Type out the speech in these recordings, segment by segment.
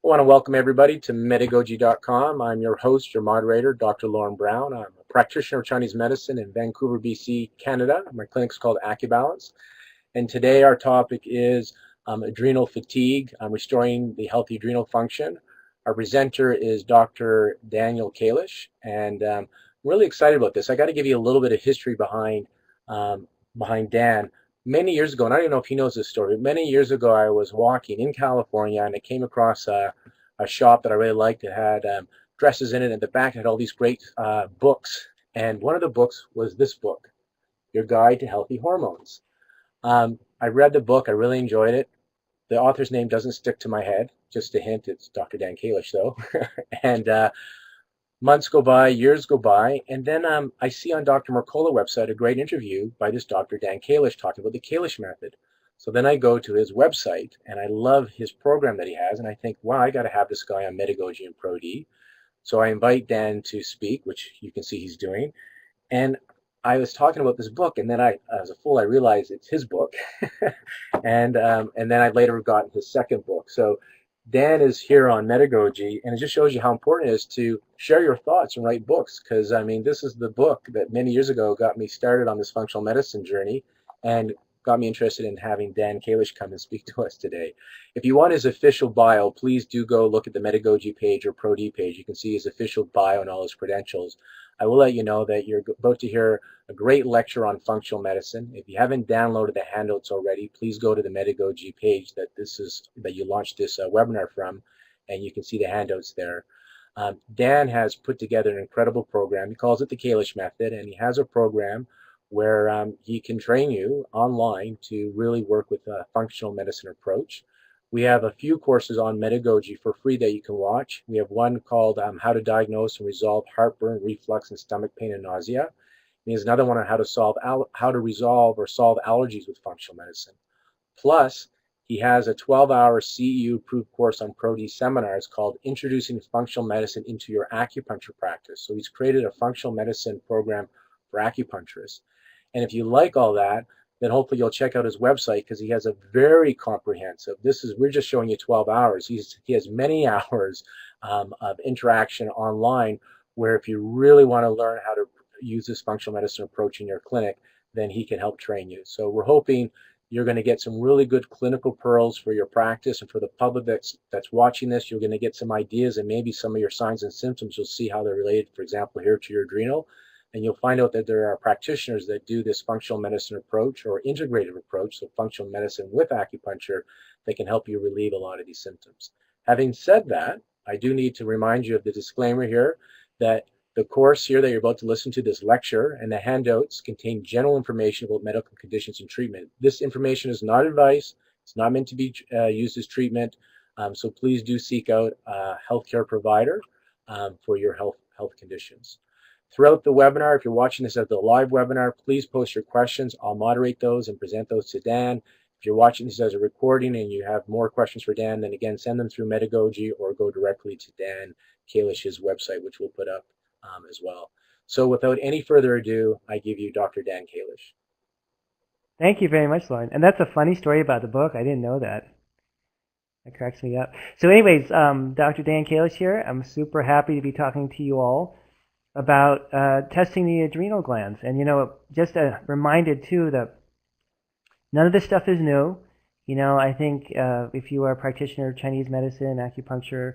I want to welcome everybody to Medagogy.com. I'm your host, your moderator, Dr. Lauren Brown. I'm a practitioner of Chinese medicine in Vancouver, BC, Canada. My clinic's called AcuBalance. And today our topic is adrenal fatigue, restoring the healthy adrenal function. Our presenter is Dr. Daniel Kalish, and I'm really excited about this. I got to give you a little bit of history behind Dan. Many years ago, and I don't even know if he knows this story, but many years ago I was walking in California and I came across a shop that I really liked. It had dresses in it, and the back had all these great books. And one of the books was this book, Your Guide to Healthy Hormones. I read the book. I really enjoyed it. The author's name doesn't stick to my head. Just a hint, it's Dr. Dan Kalish, though. and months go by, years go by, and then I see on Dr. Mercola website a great interview by this Dr. Dan Kalish talking about the Kalish method. So then I go to his website, and I love his program that he has, and I think, wow, I got to have this guy on Medagogy and Pro-D. So I invite Dan to speak, which you can see he's doing. And I was talking about this book, and then as a fool, I realized it's his book, and then I later got his second book. So Dan is here on Medagogy, and it just shows you how important it is to share your thoughts and write books. Because I mean, this is the book that many years ago got me started on this functional medicine journey, and got me interested in having Dan Kalish come and speak to us today. If you want his official bio, please do go look at the Medagogy page or Pro-D page. You can see his official bio and all his credentials. I will let you know that you're about to hear a great lecture on functional medicine. If you haven't downloaded the handouts already, please go to the Medagogy page that you launched this webinar from, and you can see the handouts there. Dan has put together an incredible program. He calls it the Kalish method, and he has a program where he can train you online to really work with a functional medicine approach. We have a few courses on Medagogy for free that you can watch. We have one called How to Diagnose and Resolve Heartburn, Reflux, and Stomach Pain and Nausea. And there's another one on how to resolve or solve allergies with functional medicine. Plus, he has a 12-hour CEU-approved course on Pro-D seminars called Introducing Functional Medicine into Your Acupuncture Practice. So he's created a functional medicine program for acupuncturists. And if you like all that, then hopefully you'll check out his website because he has a very comprehensive. We're just showing you 12 hours. He has many hours of interaction online where if you really want to learn how to use this functional medicine approach in your clinic, then he can help train you. So we're hoping you're going to get some really good clinical pearls for your practice, and for the public that's watching this, you're going to get some ideas and maybe some of your signs and symptoms. You'll see how they're related, for example, here to your adrenal. And you'll find out that there are practitioners that do this functional medicine approach or integrative approach, so functional medicine with acupuncture, that can help you relieve a lot of these symptoms. Having said that, I do need to remind you of the disclaimer here that the course here that you're about to listen to, this lecture, and the handouts contain general information about medical conditions and treatment. This information is not advice. It's not meant to be used as treatment. So please do seek out a healthcare provider for your health conditions. Throughout the webinar, if you're watching this as the live webinar, please post your questions. I'll moderate those and present those to Dan. If you're watching this as a recording and you have more questions for Dan, then again, send them through Medagogy or go directly to Dan Kalish's website, which we'll put up as well. So without any further ado, I give you Dr. Dan Kalish. Thank you very much, Lauren. And that's a funny story about the book. I didn't know that. That cracks me up. So anyways, Dr. Dan Kalish here. I'm super happy to be talking to you all about testing the adrenal glands. And, just a reminder, too, that none of this stuff is new. I think if you are a practitioner of Chinese medicine, acupuncture,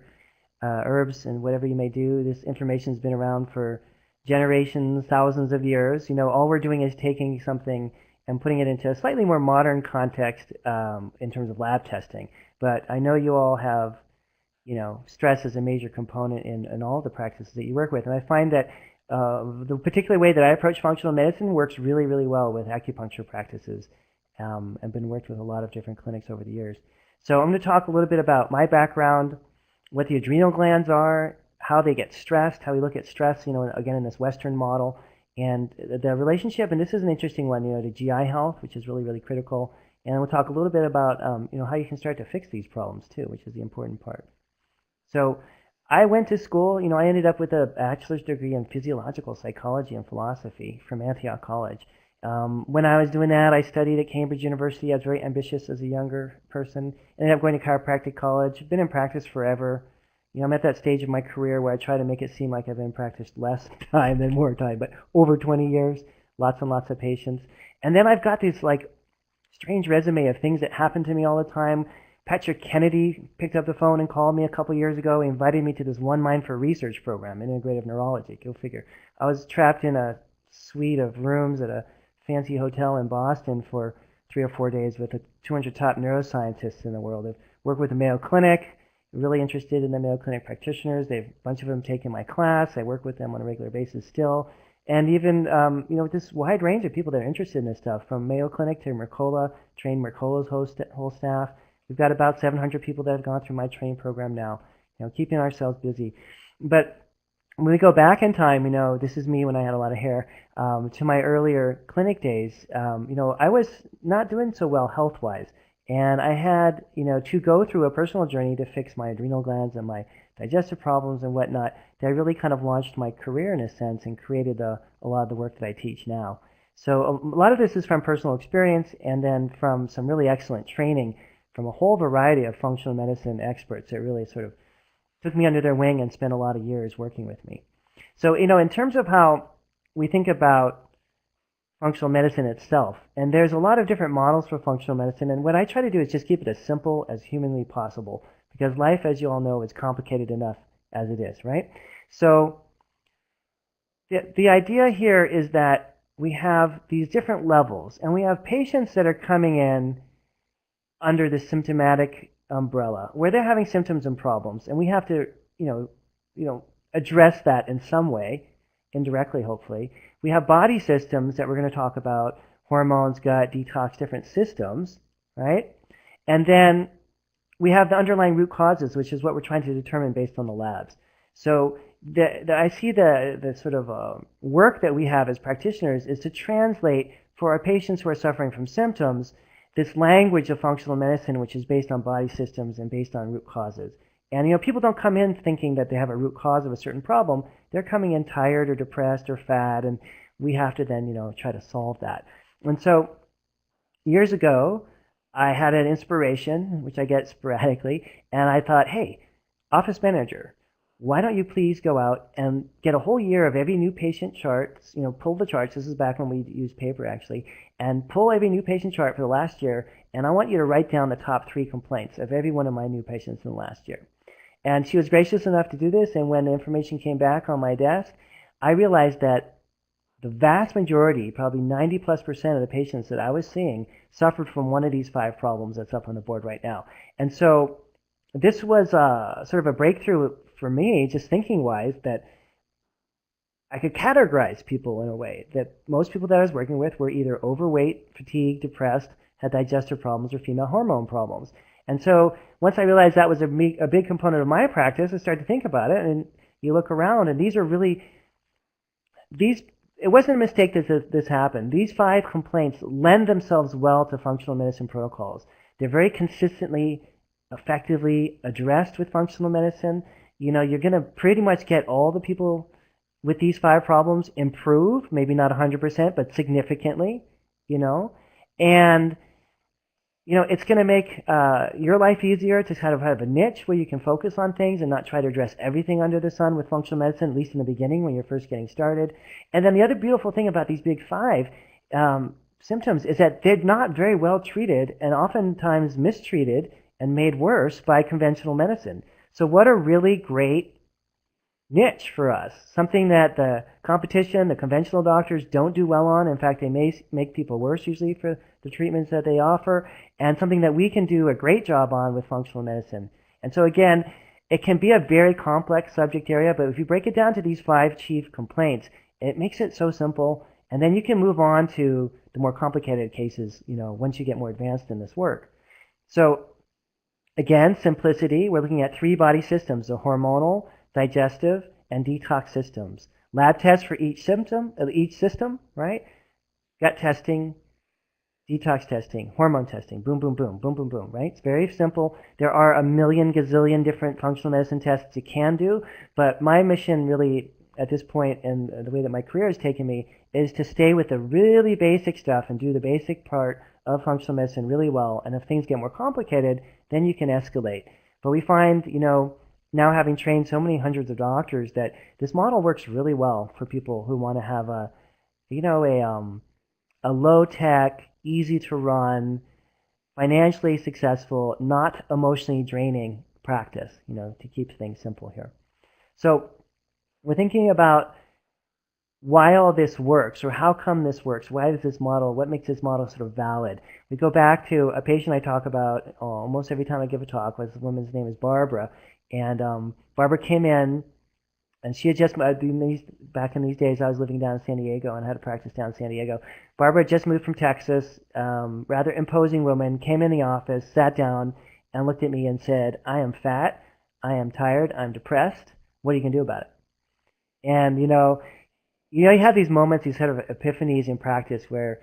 herbs, and whatever you may do, this information has been around for generations, thousands of years. All we're doing is taking something and putting it into a slightly more modern context in terms of lab testing. But I know you all have stress is a major component in all the practices that you work with. And I find that the particular way that I approach functional medicine works really, really well with acupuncture practices. I've been worked with a lot of different clinics over the years. So I'm going to talk a little bit about my background, what the adrenal glands are, how they get stressed, how we look at stress, again, in this Western model, and the relationship, and this is an interesting one, to GI health, which is really, really critical. And we'll talk a little bit about, how you can start to fix these problems, too, which is the important part. So I went to school, I ended up with a bachelor's degree in physiological psychology and philosophy from Antioch College. When I was doing that, I studied at Cambridge University. I was very ambitious as a younger person. Ended up going to Chiropractic College. I've been in practice forever. I'm at that stage of my career where I try to make it seem like I've been in practice less time than more time, but over 20 years, lots and lots of patients. And then I've got this like strange resume of things that happen to me all the time. Patrick Kennedy picked up the phone and called me a couple years ago. He invited me to this One Mind for Research program in integrative neurology. Go figure. I was trapped in a suite of rooms at a fancy hotel in Boston for 3 or 4 days with the 200 top neuroscientists in the world. I've worked with the Mayo Clinic, really interested in the Mayo Clinic practitioners. A bunch of them taken my class. I work with them on a regular basis still. And even, this wide range of people that are interested in this stuff, from Mayo Clinic to Mercola, trained Mercola's whole staff. We've got about 700 people that have gone through my training program now, keeping ourselves busy. But when we go back in time, this is me when I had a lot of hair, to my earlier clinic days, I was not doing so well health-wise. And I had, to go through a personal journey to fix my adrenal glands and my digestive problems and whatnot that really kind of launched my career in a sense and created a lot of the work that I teach now. So a lot of this is from personal experience and then from some really excellent training from a whole variety of functional medicine experts that really sort of took me under their wing and spent a lot of years working with me. So, in terms of how we think about functional medicine itself, and there's a lot of different models for functional medicine, and what I try to do is just keep it as simple as humanly possible, because life, as you all know, is complicated enough as it is, right? So the idea here is that we have these different levels, and we have patients that are coming in under the symptomatic umbrella, where they're having symptoms and problems, and we have to, address that in some way, indirectly, hopefully. We have body systems that we're going to talk about, hormones, gut, detox, different systems, right? And then we have the underlying root causes, which is what we're trying to determine based on the labs. So I see the sort of work that we have as practitioners is to translate for our patients who are suffering from symptoms this language of functional medicine, which is based on body systems and based on root causes. And, people don't come in thinking that they have a root cause of a certain problem. They're coming in tired or depressed or fat, and we have to then, try to solve that. And so years ago, I had an inspiration, which I get sporadically, and I thought, hey, office manager, why don't you please go out and get a whole year of every new patient charts, pull the charts. This is back when we used paper, actually, and pull every new patient chart for the last year, and I want you to write down the top 3 complaints of every one of my new patients in the last year. And she was gracious enough to do this, and when the information came back on my desk, I realized that the vast majority, probably 90+% of the patients that I was seeing suffered from one of these 5 problems that's up on the board right now. And so this was sort of a breakthrough for me, just thinking-wise, that I could categorize people in a way that most people that I was working with were either overweight, fatigued, depressed, had digestive problems, or female hormone problems. And so once I realized that was a big component of my practice, I started to think about it, and you look around, and these are really, it wasn't a mistake that this happened. These 5 complaints lend themselves well to functional medicine protocols. They're very consistently, effectively addressed with functional medicine. You're going to pretty much get all the people with these 5 problems improve, maybe not 100%, but significantly, and it's going to make your life easier to kind of have a niche where you can focus on things and not try to address everything under the sun with functional medicine, at least in the beginning when you're first getting started. And then the other beautiful thing about these big 5 symptoms is that they're not very well treated and oftentimes mistreated and made worse by conventional medicine. So what a really great niche for us, something that the competition, the conventional doctors don't do well on. In fact, they may make people worse usually for the treatments that they offer, and something that we can do a great job on with functional medicine. And so again, it can be a very complex subject area, but if you break it down to these 5 chief complaints, it makes it so simple, and then you can move on to the more complicated cases, once you get more advanced in this work. So again, simplicity, we're looking at 3 body systems, the hormonal, digestive, and detox systems. Lab tests for each system, right? Gut testing, detox testing, hormone testing, boom, boom, boom, boom, boom, boom, right? It's very simple. There are a million gazillion different functional medicine tests you can do, but my mission really at this point and the way that my career has taken me is to stay with the really basic stuff and do the basic part of functional medicine really well. And if things get more complicated, then you can escalate. But we find, now having trained so many hundreds of doctors, that this model works really well for people who want to have a low-tech, easy-to-run, financially successful, not emotionally draining practice, to keep things simple here. So we're thinking about why all this works, or how come this works. Why does this model, what makes this model sort of valid? We go back to a patient I talk about almost every time I give a talk. The woman's name is Barbara. And Barbara came in, and she had just, back in these days, I was living down in San Diego and had a practice down in San Diego. Barbara had just moved from Texas, rather imposing woman, came in the office, sat down, and looked at me and said, "I am fat, I am tired, I'm depressed. What are you going to do about it?" And, you have these moments, these sort of epiphanies in practice where,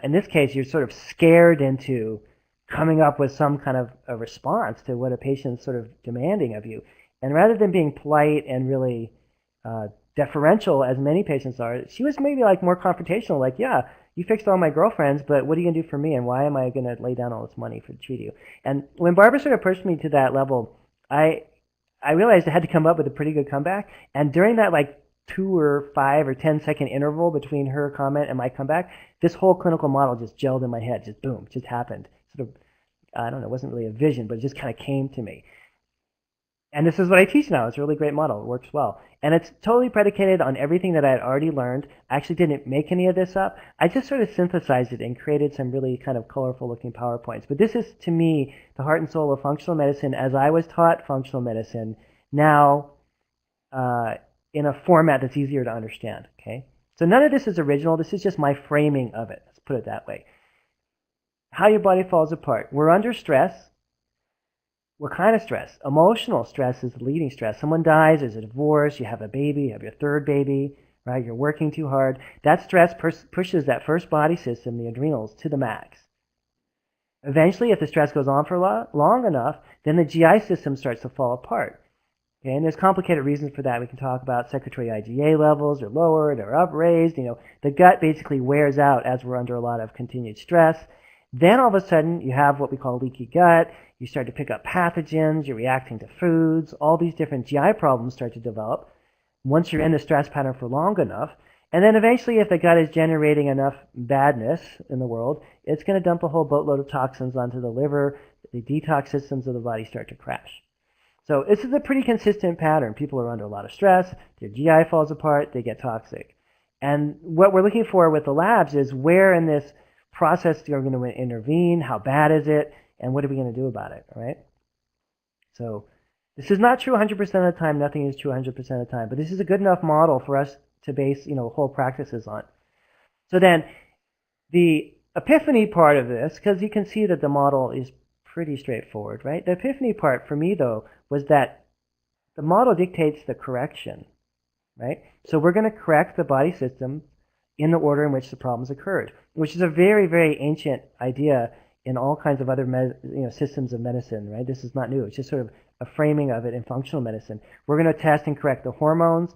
in this case, you're sort of scared into coming up with some kind of a response to what a patient's sort of demanding of you. And rather than being polite and really deferential, as many patients are, she was maybe like more confrontational, like, "Yeah, you fixed all my girlfriends, but what are you going to do for me, and why am I going to lay down all this money to treat you?" And when Barbara sort of pushed me to that level, I realized I had to come up with a pretty good comeback. And during that, like, 2 or 5 or 10-second interval between her comment and my comeback, this whole clinical model just gelled in my head. Just boom, just happened. Sort of, I don't know, it wasn't really a vision, but it just kind of came to me. And this is what I teach now. It's a really great model. It works well. And it's totally predicated on everything that I had already learned. I actually didn't make any of this up. I just sort of synthesized it and created some really kind of colorful looking PowerPoints. But this is, to me, the heart and soul of functional medicine as I was taught functional medicine, now in a format that's easier to understand. Okay? So none of this is original. This is just my framing of it. Let's put it that way. How your body falls apart. We're under stress. What kind of stress? Emotional stress is the leading stress. Someone dies, there's a divorce, you have a baby, you have your third baby, right? You're working too hard. That stress pushes that first body system, the adrenals, to the max. Eventually, if the stress goes on for long enough, then the GI system starts to fall apart. Okay, and there's complicated reasons for that. We can talk about secretory IgA levels are lowered or up raised. The gut basically wears out as we're under a lot of continued stress. Then all of a sudden, you have what we call leaky gut. You start to pick up pathogens. You're reacting to foods. All these different GI problems start to develop once you're in the stress pattern for long enough. And then eventually, if the gut is generating enough badness in the world, it's going to dump a whole boatload of toxins onto the liver. The detox systems of the body start to crash. So this is a pretty consistent pattern. People are under a lot of stress. Their GI falls apart. They get toxic. And what we're looking for with the labs is where in this process you're going to intervene, how bad is it, and what are we going to do about it, all right? So this is not true 100% of the time. Nothing is true 100% of the time. But this is a good enough model for us to base, whole practices on. So then the epiphany part of this, because you can see that the model is pretty straightforward, right? The epiphany part for me, though, was that the model dictates the correction, right? So we're going to correct the body system in the order in which the problems occurred, which is a very, very ancient idea in all kinds of other systems of medicine, right? This is not new. It's just sort of a framing of it in functional medicine. We're going to test and correct the hormones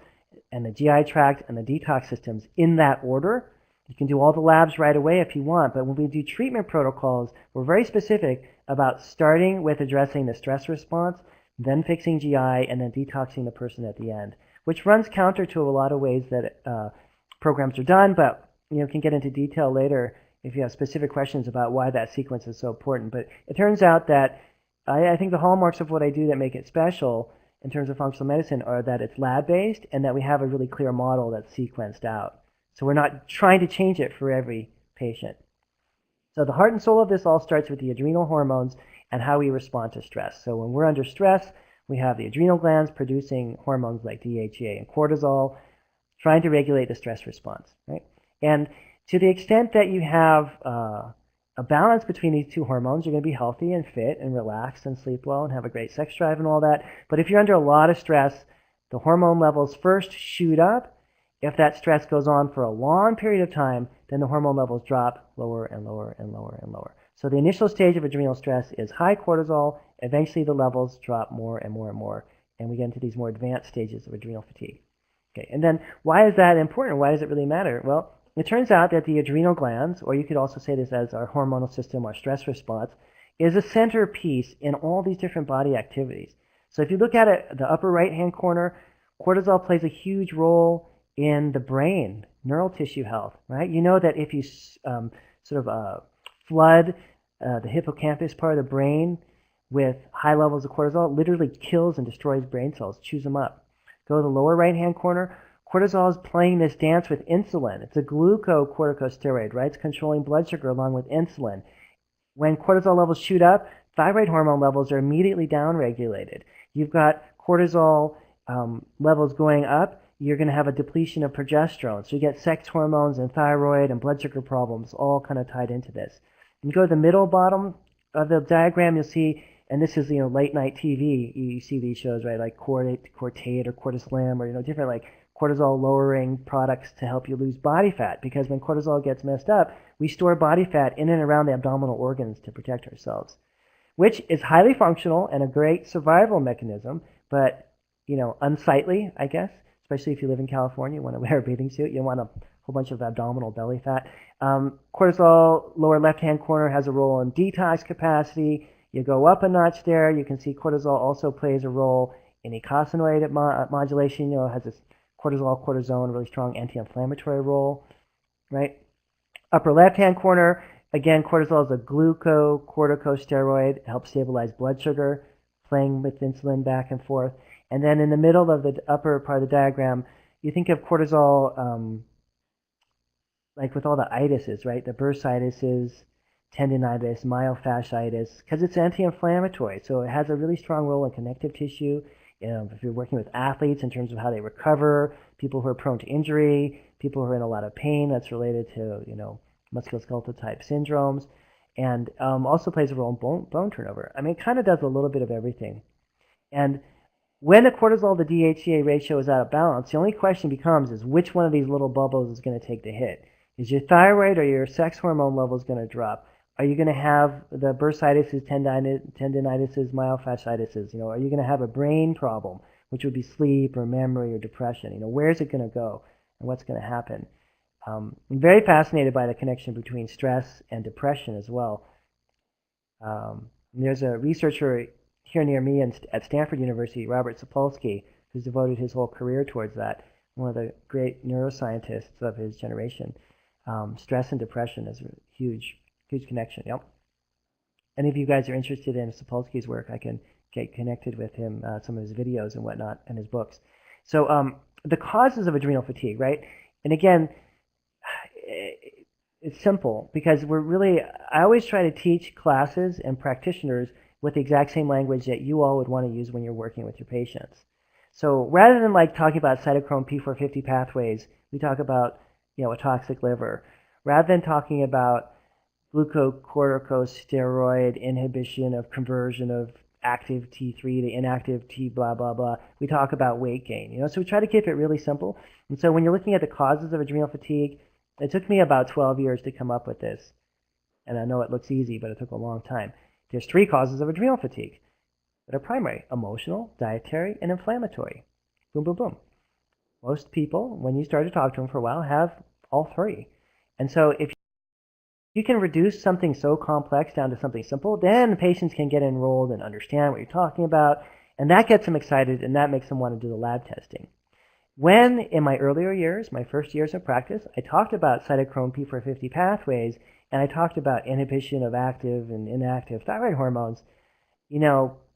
and the GI tract and the detox systems in that order. You can do all the labs right away if you want, but when we do treatment protocols, we're very specific about starting with addressing the stress response, then fixing GI, and then detoxing the person at the end, which runs counter to a lot of ways that programs are done, but can get into detail later if you have specific questions about why that sequence is so important. But it turns out that I think the hallmarks of what I do that make it special in terms of functional medicine are that it's lab-based and that we have a really clear model that's sequenced out. So we're not trying to change it for every patient. So the heart and soul of this all starts with the adrenal hormones and how we respond to stress. So when we're under stress, we have the adrenal glands producing hormones like DHEA and cortisol, trying to regulate the stress response, right? And to the extent that you have a balance between these two hormones, you're going to be healthy and fit and relaxed and sleep well and have a great sex drive and all that. But if you're under a lot of stress, the hormone levels first shoot up. If that stress goes on for a long period of time, then the hormone levels drop lower and lower and lower and lower. So the initial stage of adrenal stress is high cortisol. Eventually the levels drop more and more and more, and we get into these more advanced stages of adrenal fatigue. Okay, and then why is that important? Why does it really matter? Well, it turns out that the adrenal glands, or you could also say this as our hormonal system, our stress response, is a centerpiece in all these different body activities. So if you look at it, the upper right-hand corner, cortisol plays a huge role in the brain, neural tissue health, right? You know that if you flood the hippocampus part of the brain with high levels of cortisol, it literally kills and destroys brain cells, chews them up. Go to the lower right-hand corner, cortisol is playing this dance with insulin. It's a glucocorticosteroid, right? It's controlling blood sugar along with insulin. When cortisol levels shoot up, thyroid hormone levels are immediately downregulated. You've got cortisol levels going up, you're going to have a depletion of progesterone. So you get sex hormones and thyroid and blood sugar problems all kind of tied into this. You go to the middle bottom of the diagram, you'll see, and this is, late night TV, you see these shows, right, like Cortate or Cortislim, or, different like cortisol lowering products to help you lose body fat, because when cortisol gets messed up, we store body fat in and around the abdominal organs to protect ourselves, which is highly functional and a great survival mechanism, but, unsightly, I guess, especially if you live in California, you want to wear a bathing suit, you want a whole bunch of abdominal belly fat. Cortisol, lower left-hand corner, has a role in detox capacity. You go up a notch there, you can see cortisol also plays a role in eicosanoid modulation. It has this cortisol, cortisone, really strong anti-inflammatory role, right? Upper left-hand corner, again, cortisol is a glucocorticosteroid. It helps stabilize blood sugar, playing with insulin back and forth. And then in the middle of the upper part of the diagram, you think of cortisol like with all the itises, right? The bursitis, tendinitis, myofasciitis, because it's anti-inflammatory. So it has a really strong role in connective tissue. If you're working with athletes in terms of how they recover, people who are prone to injury, people who are in a lot of pain, that's related to, musculoskeletal type syndromes, and also plays a role in bone turnover. I mean, it kind of does a little bit of everything. And when the cortisol to DHEA ratio is out of balance, the only question becomes is which one of these little bubbles is going to take the hit? Is your thyroid or your sex hormone levels going to drop? Are you going to have the bursitis, tendinitis, myofasciitis? Are you going to have a brain problem, which would be sleep or memory or depression? Where's it going to go and what's going to happen? I'm very fascinated by the connection between stress and depression as well. There's a researcher here near me at Stanford University, Robert Sapolsky, who's devoted his whole career towards that, one of the great neuroscientists of his generation. Stress and depression is a huge connection. Yep. Any of you guys are interested in Sapolsky's work, I can get connected with him, some of his videos and whatnot, and his books. So the causes of adrenal fatigue, right? And again, it's simple because I always try to teach classes and practitioners with the exact same language that you all would want to use when you're working with your patients. So rather than like talking about cytochrome P450 pathways, we talk about a toxic liver. Rather than talking about glucocorticosteroid inhibition of conversion of active T3 to inactive T blah, blah, blah, we talk about weight gain. So we try to keep it really simple. And so when you're looking at the causes of adrenal fatigue, it took me about 12 years to come up with this. And I know it looks easy, but it took a long time. There's 3 causes of adrenal fatigue that are primary: emotional, dietary, and inflammatory. Boom, boom, boom. Most people, when you start to talk to them for a while, have all 3. And so if you can reduce something so complex down to something simple, then patients can get enrolled and understand what you're talking about, and that gets them excited, and that makes them want to do the lab testing. When, in my earlier years, my first years of practice, I talked about cytochrome P450 pathways, and I talked about inhibition of active and inactive thyroid hormones,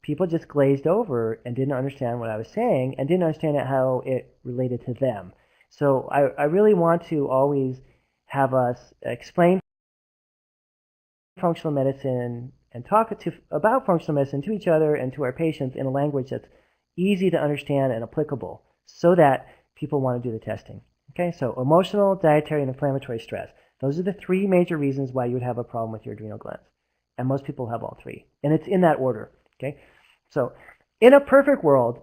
people just glazed over and didn't understand what I was saying and didn't understand how it related to them. So I really want to always have us explain functional medicine and talk about functional medicine to each other and to our patients in a language that's easy to understand and applicable so that people want to do the testing. Okay, so emotional, dietary, and inflammatory stress. Those are the 3 major reasons why you would have a problem with your adrenal glands. And most people have all 3. And it's in that order. Okay, so in a perfect world,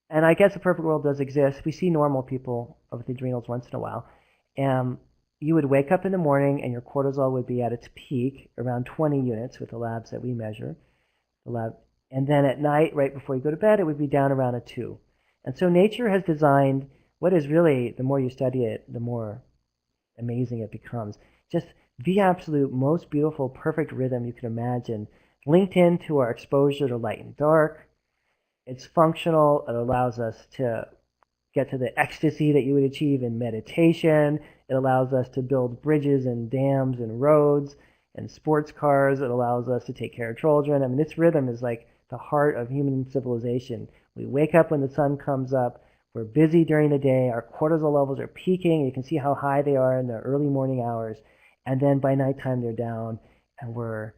and I guess a perfect world does exist, we see normal people with adrenals once in a while, and you would wake up in the morning and your cortisol would be at its peak, around 20 units with the labs that we measure. And then at night, right before you go to bed, it would be down around a 2. And so nature has designed what is really, the more you study it, the more amazing it becomes. Just the absolute most beautiful, perfect rhythm you could imagine, linked into our exposure to light and dark. It's functional. It allows us to get to the ecstasy that you would achieve in meditation. It allows us to build bridges and dams and roads and sports cars. It allows us to take care of children. I mean, this rhythm is like the heart of human civilization. We wake up when the sun comes up. We're busy during the day. Our cortisol levels are peaking. You can see how high they are in the early morning hours. And then by nighttime, they're down. And we're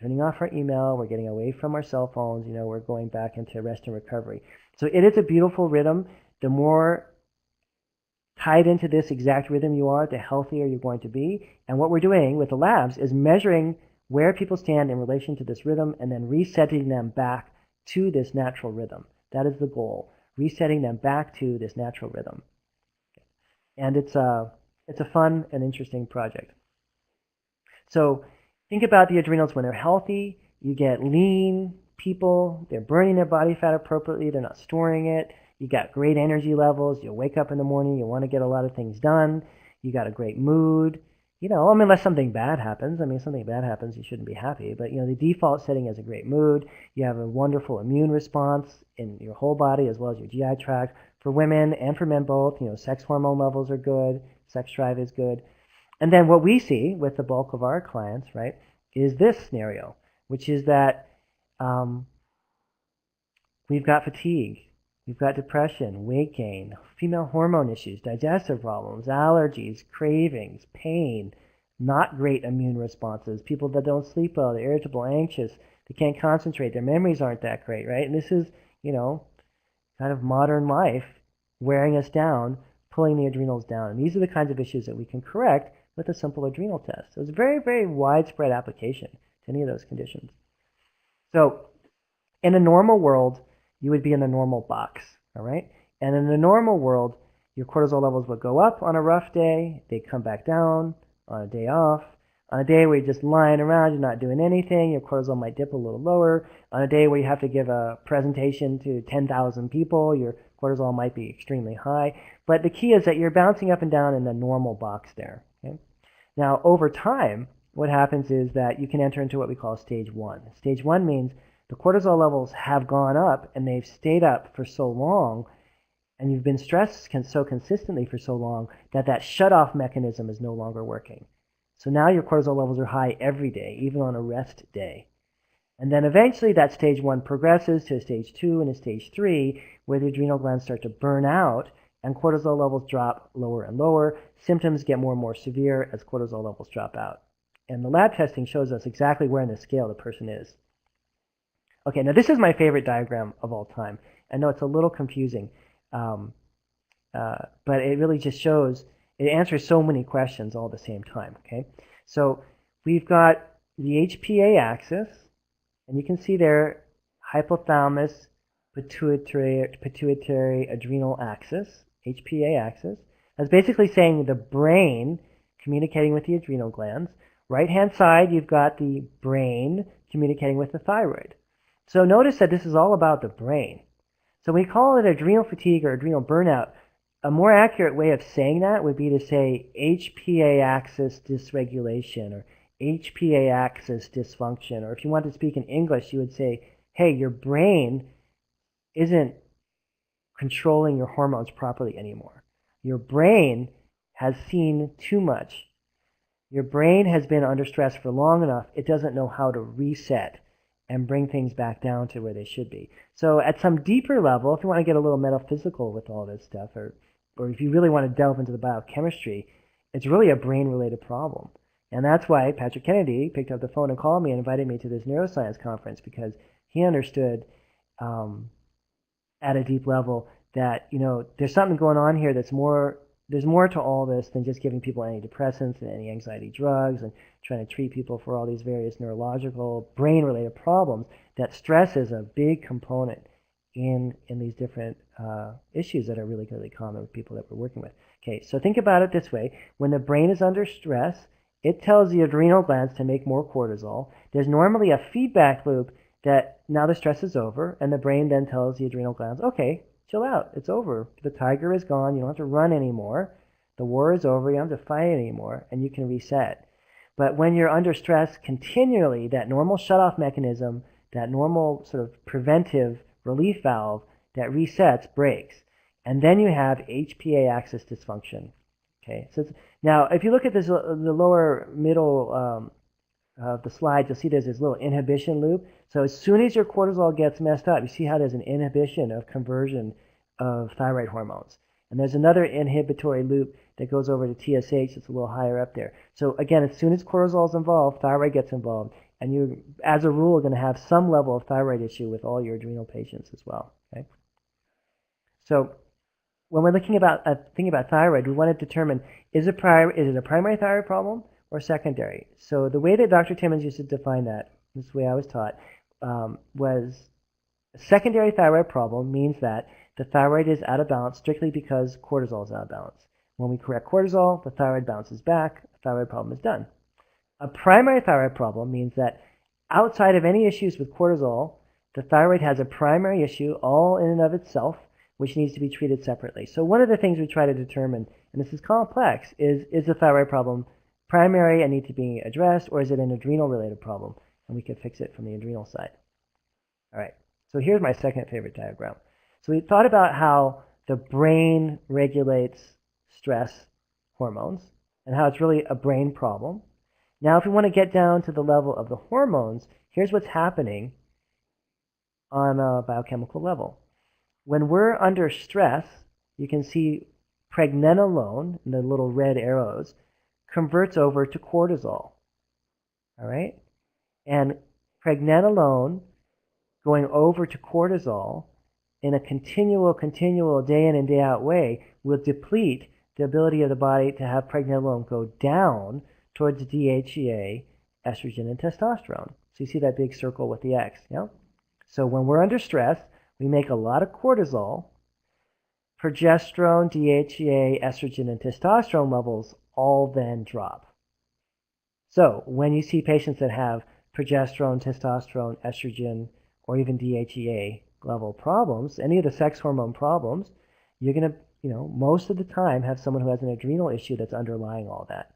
turning off our email. We're getting away from our cell phones. We're going back into rest and recovery. So it is a beautiful rhythm. The more tied into this exact rhythm you are, the healthier you're going to be. And what we're doing with the labs is measuring where people stand in relation to this rhythm and then resetting them back to this natural rhythm. That is the goal, resetting them back to this natural rhythm. And it's a fun and interesting project. So think about the adrenals when they're healthy. You get lean people. They're burning their body fat appropriately. They're not storing it. You got great energy levels. You wake up in the morning. You want to get a lot of things done. You got a great mood. Unless something bad happens. I mean, if something bad happens, you shouldn't be happy. But, the default setting is a great mood. You have a wonderful immune response in your whole body as well as your GI tract. For women and for men both, sex hormone levels are good. Sex drive is good. And then what we see with the bulk of our clients, right, is this scenario, which is that we've got fatigue. We've got depression, weight gain, female hormone issues, digestive problems, allergies, cravings, pain, not great immune responses, people that don't sleep well, they're irritable, anxious, they can't concentrate, their memories aren't that great, right? And this is, kind of modern life wearing us down, pulling the adrenals down. And these are the kinds of issues that we can correct with a simple adrenal test. So it's a very, very widespread application to any of those conditions. So in a normal world, you would be in the normal box, all right? And in the normal world, your cortisol levels would go up on a rough day. They'd come back down on a day off. On a day where you're just lying around, you're not doing anything, your cortisol might dip a little lower. On a day where you have to give a presentation to 10,000 people, your cortisol might be extremely high. But the key is that you're bouncing up and down in the normal box there. Okay? Now, over time, what happens is that you can enter into what we call stage 1. Stage 1 means the cortisol levels have gone up and they've stayed up for so long, and you've been stressed so consistently for so long that that shutoff mechanism is no longer working. So now your cortisol levels are high every day, even on a rest day. And then eventually that stage 1 progresses to stage 2 and a stage 3, where the adrenal glands start to burn out and cortisol levels drop lower and lower. Symptoms get more and more severe as cortisol levels drop out. And the lab testing shows us exactly where in the scale the person is. Okay, now this is my favorite diagram of all time. I know it's a little confusing, but it really just shows, it answers so many questions all at the same time, okay? So we've got the HPA axis, and you can see there hypothalamus, pituitary adrenal axis, HPA axis. That's basically saying the brain communicating with the adrenal glands. Right-hand side, you've got the brain communicating with the thyroid. So notice that this is all about the brain. So we call it adrenal fatigue or adrenal burnout. A more accurate way of saying that would be to say HPA axis dysregulation or HPA axis dysfunction. Or if you want to speak in English, you would say, hey, your brain isn't controlling your hormones properly anymore. Your brain has seen too much. Your brain has been under stress for long enough. It doesn't know how to reset and bring things back down to where they should be. So at some deeper level, if you want to get a little metaphysical with all this stuff, or if you really want to delve into the biochemistry, it's really a brain-related problem. And that's why Patrick Kennedy picked up the phone and called me and invited me to this neuroscience conference, because he understood at a deep level that, there's something going on here there's more to all this than just giving people antidepressants and anti-anxiety drugs and trying to treat people for all these various neurological, brain-related problems. That stress is a big component in these different issues that are really, really common with people that we're working with. Okay, so think about it this way. When the brain is under stress, it tells the adrenal glands to make more cortisol. There's normally a feedback loop that now the stress is over, and the brain then tells the adrenal glands, okay, chill out. It's over. The tiger is gone. You don't have to run anymore. The war is over. You don't have to fight anymore, and you can reset. But when you're under stress continually, that normal shutoff mechanism, that normal sort of preventive relief valve that resets breaks. And then you have HPA axis dysfunction. Okay, so now if you look at this, the lower middle of the slide, you'll see there's this little inhibition loop. So as soon as your cortisol gets messed up, you see how there's an inhibition of conversion of thyroid hormones. And there's another inhibitory loop that goes over to TSH. It's a little higher up there. So again, as soon as cortisol is involved, thyroid gets involved. And you, as a rule, are going to have some level of thyroid issue with all your adrenal patients as well. Okay? So when we're thinking about thyroid, we want to determine, is it a primary thyroid problem or secondary? So the way that Dr. Timmons used to define that, this is the way I was taught, was a secondary thyroid problem means that the thyroid is out of balance strictly because cortisol is out of balance. When we correct cortisol, the thyroid bounces back, the thyroid problem is done. A primary thyroid problem means that outside of any issues with cortisol, the thyroid has a primary issue all in and of itself, which needs to be treated separately. So one of the things we try to determine, and this is complex, is the thyroid problem primary and need to be addressed, or is it an adrenal-related problem? And we can fix it from the adrenal side. All right, so here's my second favorite diagram. So we thought about how the brain regulates stress hormones and how it's really a brain problem. Now, if we want to get down to the level of the hormones, here's what's happening on a biochemical level. When we're under stress, you can see pregnenolone, the little red arrows, converts over to cortisol. All right? And pregnenolone going over to cortisol in a continual day in and day out way will deplete the ability of the body to have pregnenolone go down towards DHEA, estrogen, and testosterone. So you see that big circle with the X. Yeah? So when we're under stress, we make a lot of cortisol. Progesterone, DHEA, estrogen, and testosterone levels all then drop. So when you see patients that have progesterone, testosterone, estrogen, or even DHEA level problems, any of the sex hormone problems, you're going to, most of the time have someone who has an adrenal issue that's underlying all that,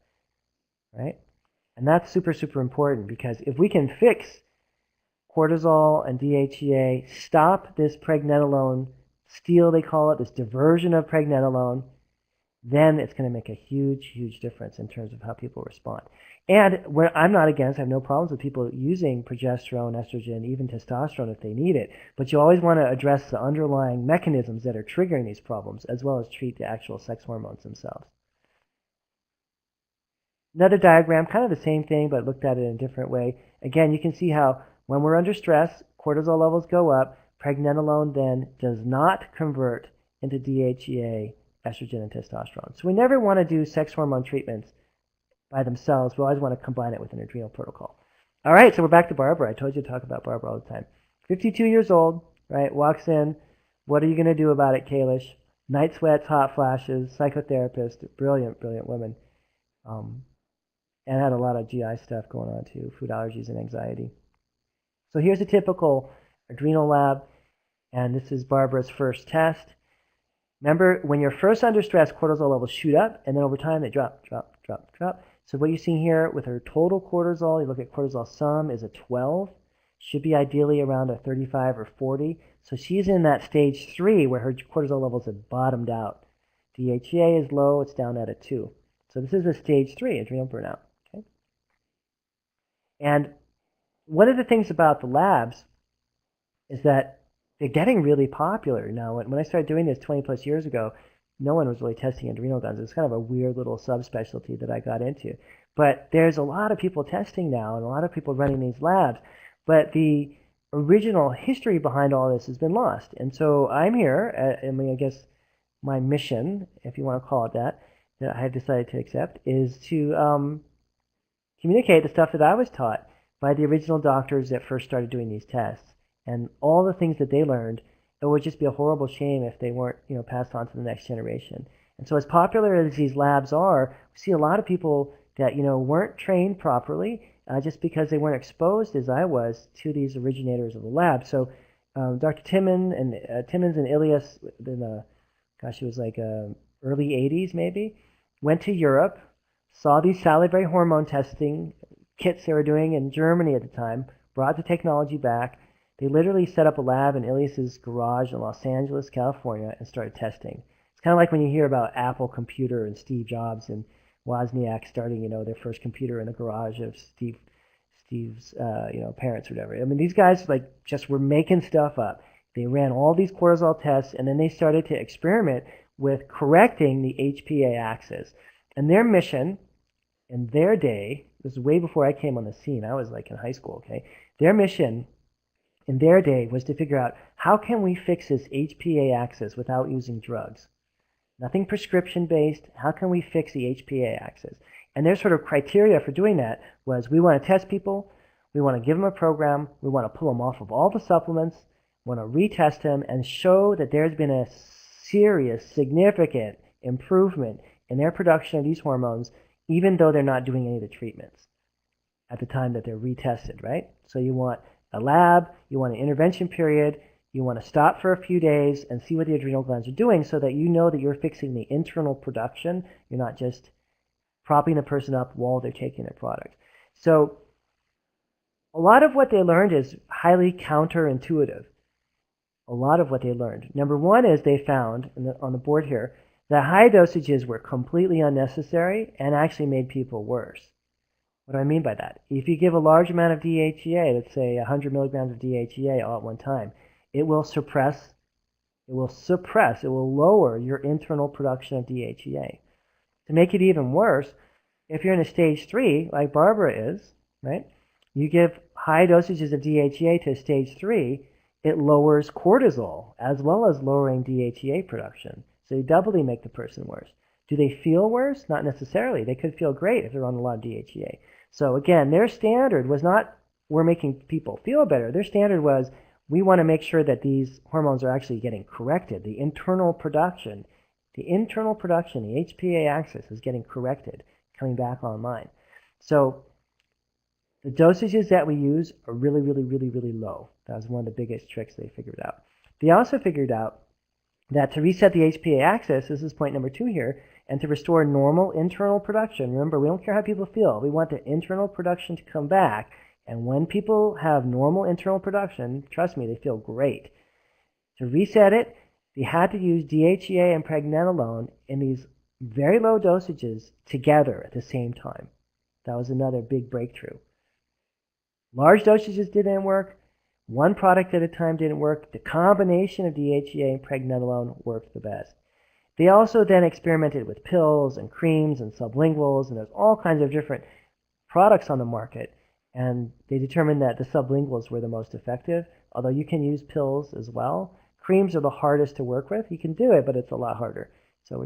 right? And that's super, super important because if we can fix cortisol and DHEA, stop this pregnenolone steal, they call it, this diversion of pregnenolone, then it's going to make a huge, huge difference in terms of how people respond. And where I'm not against, I have no problems with people using progesterone, estrogen, even testosterone if they need it. But you always want to address the underlying mechanisms that are triggering these problems, as well as treat the actual sex hormones themselves. Another diagram, kind of the same thing, but looked at it in a different way. Again, you can see how when we're under stress, cortisol levels go up. Pregnenolone then does not convert into DHEA, estrogen, and testosterone. So we never want to do sex hormone treatments by themselves. We always want to combine it with an adrenal protocol. All right, so we're back to Barbara. I told you to talk about Barbara all the time. 52 years old, right, walks in. What are you going to do about it, Kalish? Night sweats, hot flashes, psychotherapist, brilliant, brilliant woman. And had a lot of GI stuff going on too, food allergies and anxiety. So here's a typical adrenal lab, and this is Barbara's first test. Remember, when you're first under stress, cortisol levels shoot up, and then over time they drop, drop, drop, drop. So what you're seeing here with her total cortisol, you look at cortisol sum, is a 12. Should be ideally around a 35 or 40. So she's in that stage 3 where her cortisol levels have bottomed out. DHEA is low, it's down at a 2. So this is a stage 3 adrenal burnout. Okay? And one of the things about the labs is that they're getting really popular now. When I started doing this 20 plus years ago, no one was really testing adrenal glands. It was kind of a weird little subspecialty that I got into. But there's a lot of people testing now and a lot of people running these labs. But the original history behind all this has been lost. And so I'm here, I guess my mission, if you want to call it that I have decided to accept, is to communicate the stuff that I was taught by the original doctors that first started doing these tests. And all the things that they learned, it would just be a horrible shame if they weren't, passed on to the next generation. And so as popular as these labs are, we see a lot of people that, weren't trained properly just because they weren't exposed as I was to these originators of the lab. So Dr. Timmons and Ilias in the, gosh, it was like early 80s maybe, went to Europe, saw these salivary hormone testing kits they were doing in Germany at the time, brought the technology back. They literally set up a lab in Ilias's garage in Los Angeles, California, and started testing. It's kind of like when you hear about Apple Computer and Steve Jobs and Wozniak starting, their first computer in the garage of Steve's, parents or whatever. I mean, these guys just were making stuff up. They ran all these cortisol tests, and then they started to experiment with correcting the HPA axis. And their mission in their day, this is way before I came on the scene. I was in high school, okay? Their mission in their day was to figure out how can we fix this HPA axis without using drugs. Nothing prescription-based. How can we fix the HPA axis? And their sort of criteria for doing that was we want to test people, we want to give them a program, we want to pull them off of all the supplements, we want to retest them and show that there's been a serious, significant improvement in their production of these hormones, even though they're not doing any of the treatments at the time that they're retested, right? So you want a lab, you want an intervention period, you want to stop for a few days and see what the adrenal glands are doing so that you know that you're fixing the internal production. You're not just propping the person up while they're taking their product. So a lot of what they learned is highly counterintuitive. A lot of what they learned. Number one is they found, on the board here, that high dosages were completely unnecessary and actually made people worse. What do I mean by that? If you give a large amount of DHEA, let's say 100 milligrams of DHEA all at one time, it will lower your internal production of DHEA. To make it even worse, if you're in a stage 3, like Barbara is, right, you give high dosages of DHEA to stage 3, it lowers cortisol as well as lowering DHEA production. So you doubly make the person worse. Do they feel worse? Not necessarily. They could feel great if they're on a lot of DHEA. So again, their standard was not we're making people feel better. Their standard was we want to make sure that these hormones are actually getting corrected. The internal production, the HPA axis is getting corrected, coming back online. So the dosages that we use are really, really, really, really low. That was one of the biggest tricks they figured out. They also figured out that to reset the HPA axis, this is point number 2 here, and to restore normal internal production. Remember, we don't care how people feel. We want the internal production to come back. And when people have normal internal production, trust me, they feel great. To reset it, they had to use DHEA and pregnenolone in these very low dosages together at the same time. That was another big breakthrough. Large dosages didn't work. One product at a time didn't work. The combination of DHEA and pregnenolone worked the best. They also then experimented with pills and creams and sublinguals, and there's all kinds of different products on the market. And they determined that the sublinguals were the most effective, although you can use pills as well. Creams are the hardest to work with. You can do it, but it's a lot harder. So,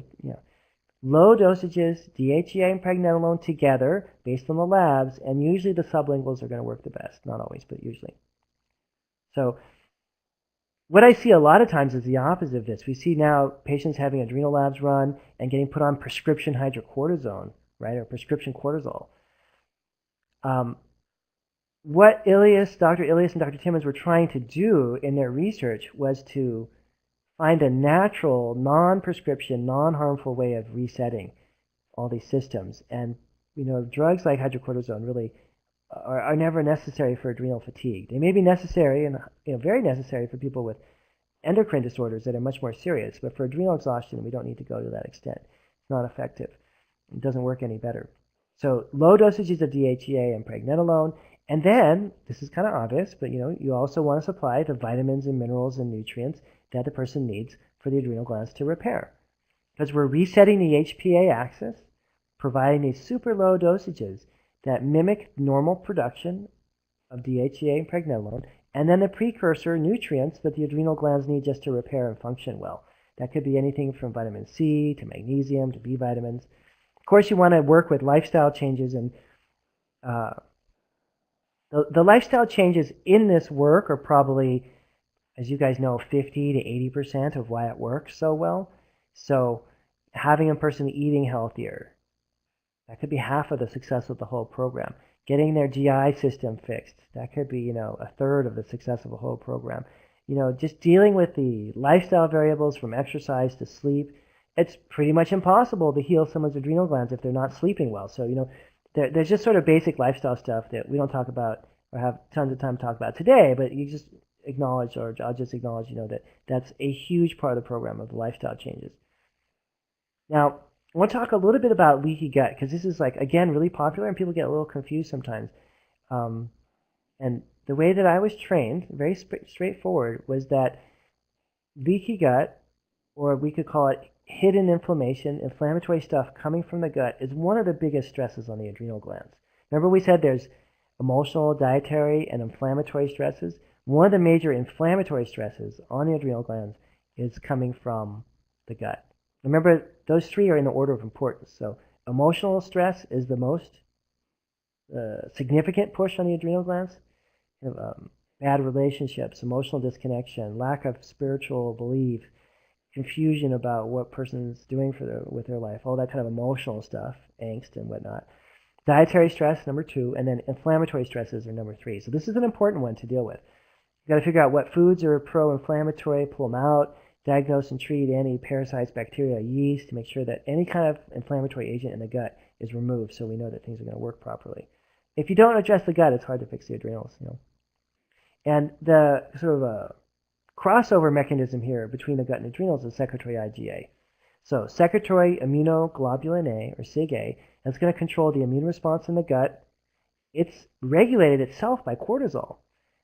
low dosages, DHEA and pregnenolone together, based on the labs, and usually the sublinguals are going to work the best. Not always, but usually. So what I see a lot of times is the opposite of this. We see now patients having adrenal labs run and getting put on prescription hydrocortisone, right, or prescription cortisol. What Dr. Ilias and Dr. Timmons were trying to do in their research was to find a natural, non-prescription, non-harmful way of resetting all these systems. And, drugs like hydrocortisone really are never necessary for adrenal fatigue. They may be necessary and very necessary for people with endocrine disorders that are much more serious, but for adrenal exhaustion, we don't need to go to that extent. It's not effective. It doesn't work any better. So low dosages of DHEA and pregnenolone, and then, this is kind of obvious, but you also want to supply the vitamins and minerals and nutrients that the person needs for the adrenal glands to repair. Because we're resetting the HPA axis, providing these super low dosages that mimic normal production of DHEA and pregnenolone, and then the precursor nutrients that the adrenal glands need just to repair and function well. That could be anything from vitamin C to magnesium to B vitamins. Of course, you want to work with lifestyle changes, and the lifestyle changes in this work are probably, as you guys know, 50 to 80% of why it works so well. So having a person eating healthier, that could be half of the success of the whole program. Getting their GI system fixed, that could be, a third of the success of the whole program. Just dealing with the lifestyle variables from exercise to sleep, it's pretty much impossible to heal someone's adrenal glands if they're not sleeping well. So, there's just sort of basic lifestyle stuff that we don't talk about or have tons of time to talk about today, but you just acknowledge, or I'll just acknowledge, that that's a huge part of the program of the lifestyle changes. Now, I want to talk a little bit about leaky gut, because this is, again, really popular, and people get a little confused sometimes. And the way that I was trained, very straightforward, was that leaky gut, or we could call it hidden inflammation, inflammatory stuff coming from the gut, is one of the biggest stresses on the adrenal glands. Remember we said there's emotional, dietary, and inflammatory stresses? One of the major inflammatory stresses on the adrenal glands is coming from the gut. Remember, those three are in the order of importance. So emotional stress is the most significant push on the adrenal glands. Bad relationships, emotional disconnection, lack of spiritual belief, confusion about what person's doing with their life, all that kind of emotional stuff, angst and whatnot. Dietary stress, number 2, and then inflammatory stresses are number 3. So this is an important one to deal with. You've got to figure out what foods are pro-inflammatory, pull them out, diagnose and treat any parasites, bacteria, yeast, to make sure that any kind of inflammatory agent in the gut is removed so we know that things are going to work properly. If you don't address the gut, it's hard to fix the adrenals. And the sort of crossover mechanism here between the gut and adrenals is secretory IgA. So secretory immunoglobulin A, or SIG-A, that's going to control the immune response in the gut. It's regulated itself by cortisol.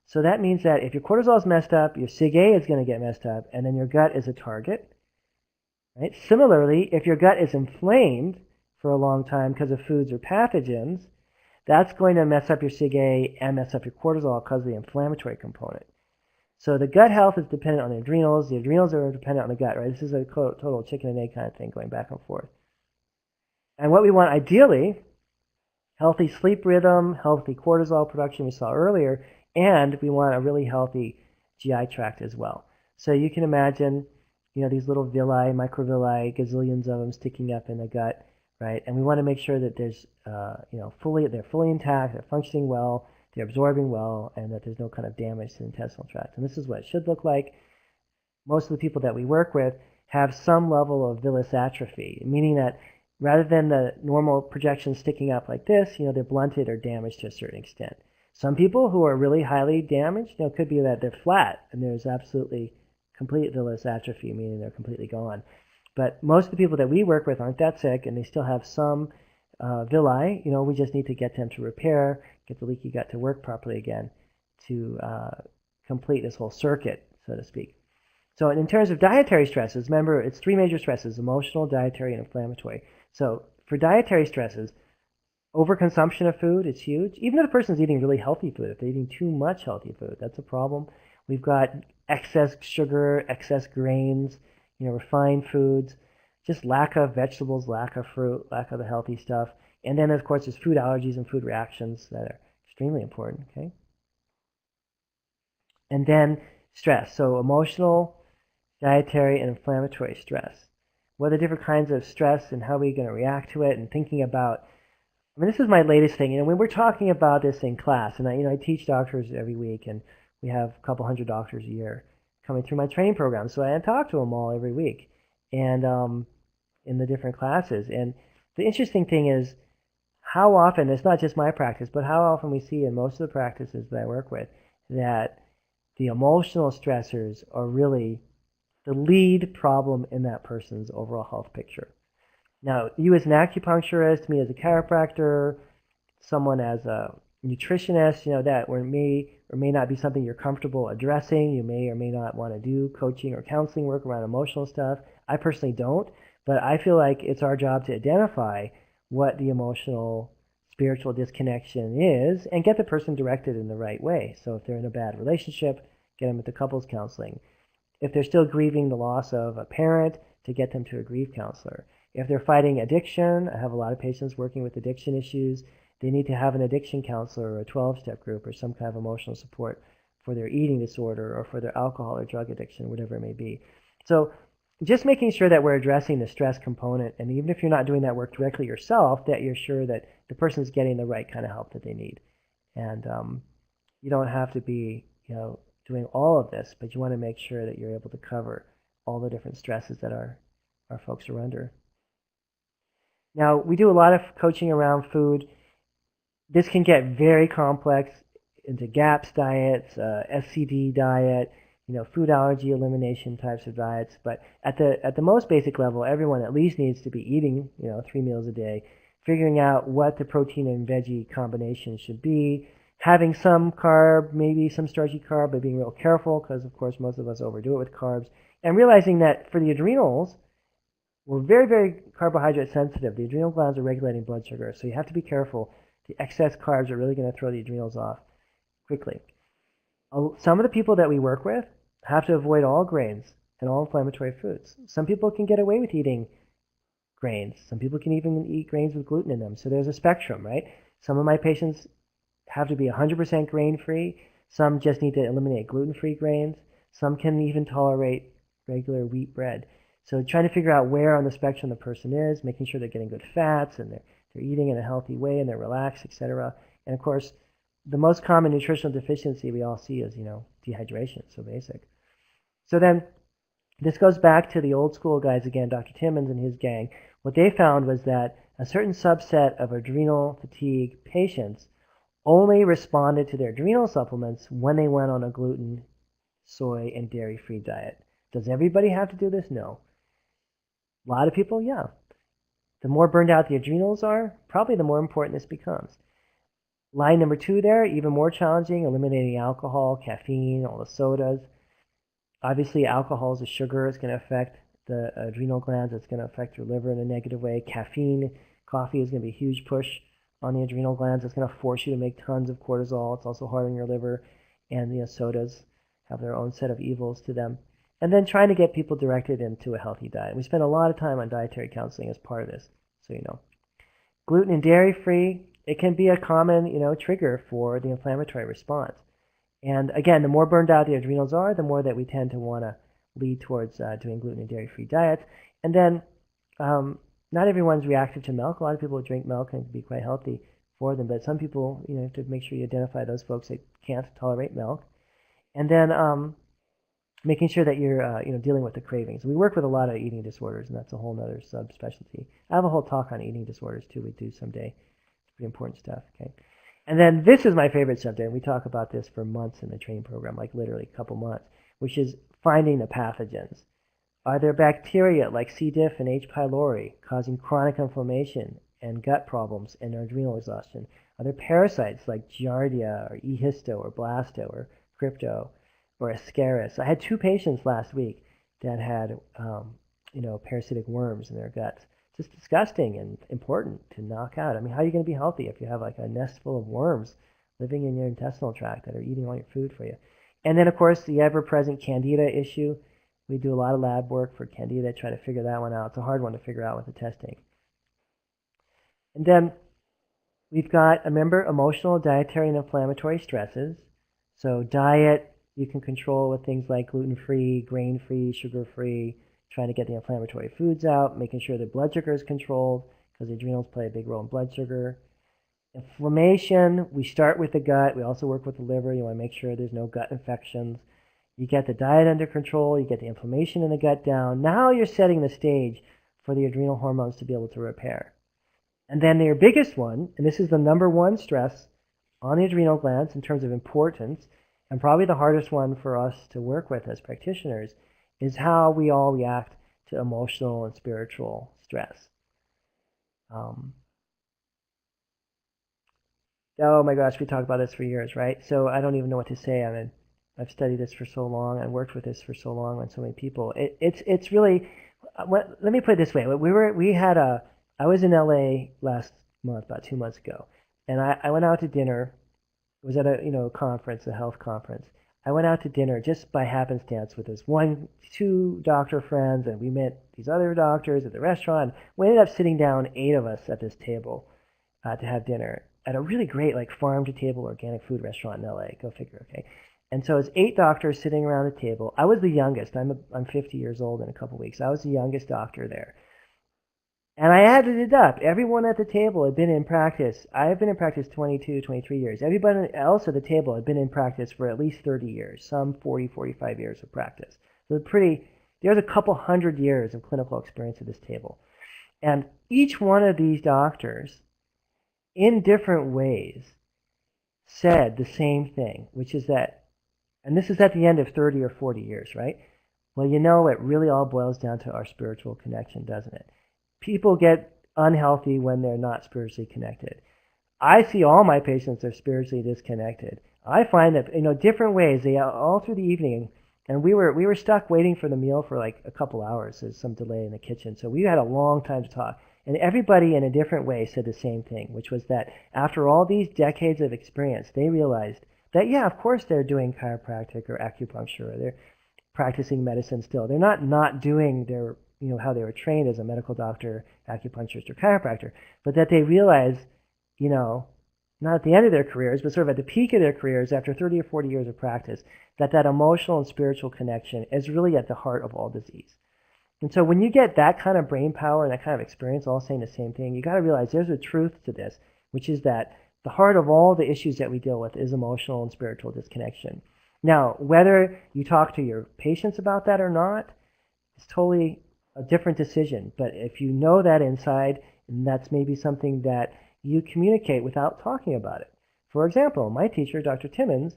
So that means that if your cortisol is messed up, your SIG-A is going to get messed up, and then your gut is a target. Right? Similarly, if your gut is inflamed for a long time because of foods or pathogens, that's going to mess up your SIG-A and mess up your cortisol because of the inflammatory component. So the gut health is dependent on the adrenals are dependent on the gut, right? This is a total chicken and egg kind of thing going back and forth. And what we want ideally, healthy sleep rhythm, healthy cortisol production we saw earlier, and we want a really healthy GI tract as well. So you can imagine, these little villi, microvilli, gazillions of them sticking up in the gut, right? And we want to make sure that there's, they're fully intact, they're functioning well, they're absorbing well, and that there's no kind of damage to the intestinal tract. And this is what it should look like. Most of the people that we work with have some level of villous atrophy, meaning that rather than the normal projection sticking up like this, they're blunted or damaged to a certain extent. Some people who are really highly damaged, it could be that they're flat and there's absolutely complete villous atrophy, meaning they're completely gone. But most of the people that we work with aren't that sick, and they still have some villi. We just need to get them to repair, get the leaky gut to work properly again to complete this whole circuit, so to speak. So in terms of dietary stresses, remember, it's 3 major stresses: emotional, dietary, and inflammatory. So for dietary stresses, overconsumption of food is huge. Even if the person's eating really healthy food, if they're eating too much healthy food, that's a problem. We've got excess sugar, excess grains, refined foods, just lack of vegetables, lack of fruit, lack of the healthy stuff. And then, of course, there's food allergies and food reactions that are extremely important, okay? And then stress. So emotional, dietary, and inflammatory stress. What are the different kinds of stress and how are we going to react to it, and thinking about, this is my latest thing. When we're talking about this in class, and I teach doctors every week, and we have a couple hundred doctors a year coming through my training program. So I talk to them all every week, and in the different classes. And the interesting thing is how often, it's not just my practice, but how often we see in most of the practices that I work with that the emotional stressors are really the lead problem in that person's overall health picture. Now, you as an acupuncturist, me as a chiropractor, someone as a nutritionist, that may or may not be something you're comfortable addressing. You may or may not want to do coaching or counseling work around emotional stuff. I personally don't, but I feel like it's our job to identify what the emotional, spiritual disconnection is and get the person directed in the right way. So if they're in a bad relationship, get them into couples counseling. If they're still grieving the loss of a parent, to get them to a grief counselor. If they're fighting addiction, I have a lot of patients working with addiction issues. They need to have an addiction counselor or a 12-step group or some kind of emotional support for their eating disorder or for their alcohol or drug addiction, whatever it may be. So just making sure that we're addressing the stress component, and even if you're not doing that work directly yourself, that you're sure that the person's getting the right kind of help that they need. And you don't have to be, doing all of this, but you want to make sure that you're able to cover all the different stresses that our folks are under. Now, we do a lot of coaching around food. This can get very complex into GAPS diets, SCD diet, food allergy elimination types of diets. But at the most basic level, everyone at least needs to be eating, 3 meals a day, figuring out what the protein and veggie combination should be, having some carb, maybe some starchy carb, but being real careful because, of course, most of us overdo it with carbs, and realizing that for the adrenals, we're very, very carbohydrate sensitive. The adrenal glands are regulating blood sugar, so you have to be careful. The excess carbs are really going to throw the adrenals off quickly. Some of the people that we work with have to avoid all grains and all inflammatory foods. Some people can get away with eating grains. Some people can even eat grains with gluten in them. So there's a spectrum, right? Some of my patients have to be 100% grain-free. Some just need to eliminate gluten-free grains. Some can even tolerate regular wheat bread. So trying to figure out where on the spectrum the person is, making sure they're getting good fats and they're eating in a healthy way and they're relaxed, etc. And of course, the most common nutritional deficiency we all see is, dehydration, so basic. So then this goes back to the old school guys again, Dr. Timmons and his gang. What they found was that a certain subset of adrenal fatigue patients only responded to their adrenal supplements when they went on a gluten, soy, and dairy-free diet. Does everybody have to do this? No. A lot of people, yeah. The more burned out the adrenals are, probably the more important this becomes. Line number 2 there, even more challenging, eliminating alcohol, caffeine, all the sodas. Obviously, alcohol is a sugar. It's going to affect the adrenal glands. It's going to affect your liver in a negative way. Caffeine, coffee is going to be a huge push on the adrenal glands. It's going to force you to make tons of cortisol. It's also hard on your liver. And sodas have their own set of evils to them. And then trying to get people directed into a healthy diet. We spend a lot of time on dietary counseling as part of this, so you know. Gluten and dairy-free, it can be a common, trigger for the inflammatory response. And again, the more burned out the adrenals are, the more that we tend to want to lead towards doing gluten and dairy-free diets. And then not everyone's reactive to milk. A lot of people drink milk and it can be quite healthy for them. But some people, you have to make sure you identify those folks that can't tolerate milk. And then making sure that you're dealing with the cravings. We work with a lot of eating disorders, and that's a whole other subspecialty. I have a whole talk on eating disorders too. We do someday. It's pretty important stuff. Okay, and then this is my favorite subject. And we talk about this for months in the training program, like literally a couple months, which is finding the pathogens. Are there bacteria like C. diff and H. pylori causing chronic inflammation and gut problems and adrenal exhaustion? Are there parasites like Giardia or E. histo or Blasto or Crypto or Ascaris? I had 2 patients last week that had, parasitic worms in their guts. Just disgusting and important to knock out. I mean, how are you going to be healthy if you have like a nest full of worms living in your intestinal tract that are eating all your food for you? And then, of course, the ever-present Candida issue. We do a lot of lab work for Candida, try to figure that one out. It's a hard one to figure out with the testing. And then we've got, remember, emotional, dietary, and inflammatory stresses. So diet, you can control with things like gluten-free, grain-free, sugar-free, trying to get the inflammatory foods out, making sure the blood sugar is controlled, because the adrenals play a big role in blood sugar. Inflammation, we start with the gut. We also work with the liver. You want to make sure there's no gut infections. You get the diet under control. You get the inflammation in the gut down. Now you're setting the stage for the adrenal hormones to be able to repair. And then your biggest one, and this is the number 1 stress on the adrenal glands in terms of importance, and probably the hardest one for us to work with as practitioners, is how we all react to emotional and spiritual stress. Oh my gosh, we talked about this for years, right? So I don't even know what to say. I mean, I've studied this for so long and worked with this for so long on so many people. It's really, let me put it this way. I was in LA last month, about 2 months ago, and I went out to dinner. It was at a conference, a health conference. I went out to dinner just by happenstance with this 2 doctor friends, and we met these other doctors at the restaurant. We ended up sitting down, 8 of us at this table to have dinner at a really great farm-to-table organic food restaurant in LA. Go figure, okay? And so it's 8 doctors sitting around the table. I was the youngest. I'm 50 years old in a couple weeks. I was the youngest doctor there. And I added it up. Everyone at the table had been in practice. I've been in practice 22, 23 years. Everybody else at the table had been in practice for at least 30 years, some 40, 45 years of practice. So there's a couple hundred years of clinical experience at this table. And each one of these doctors, in different ways, said the same thing, which is that, and this is at the end of 30 or 40 years, right? Well, it really all boils down to our spiritual connection, doesn't it? People get unhealthy when they're not spiritually connected. I see all my patients are spiritually disconnected. I find that different ways. They all through the evening, and we were stuck waiting for the meal for like a couple hours. There's some delay in the kitchen, so we had a long time to talk. And everybody in a different way said the same thing, which was that after all these decades of experience, they realized that of course they're doing chiropractic or acupuncture, or they're practicing medicine still. They're not doing their how they were trained as a medical doctor, acupuncturist, or chiropractor, but that they realize, not at the end of their careers, but sort of at the peak of their careers after 30 or 40 years of practice, that emotional and spiritual connection is really at the heart of all disease. And so when you get that kind of brain power and that kind of experience all saying the same thing, you got to realize there's a truth to this, which is that the heart of all the issues that we deal with is emotional and spiritual disconnection. Now, whether you talk to your patients about that or not, it's totally a different decision. But if you know that inside, and that's maybe something that you communicate without talking about it. For example, my teacher, Dr. Timmons,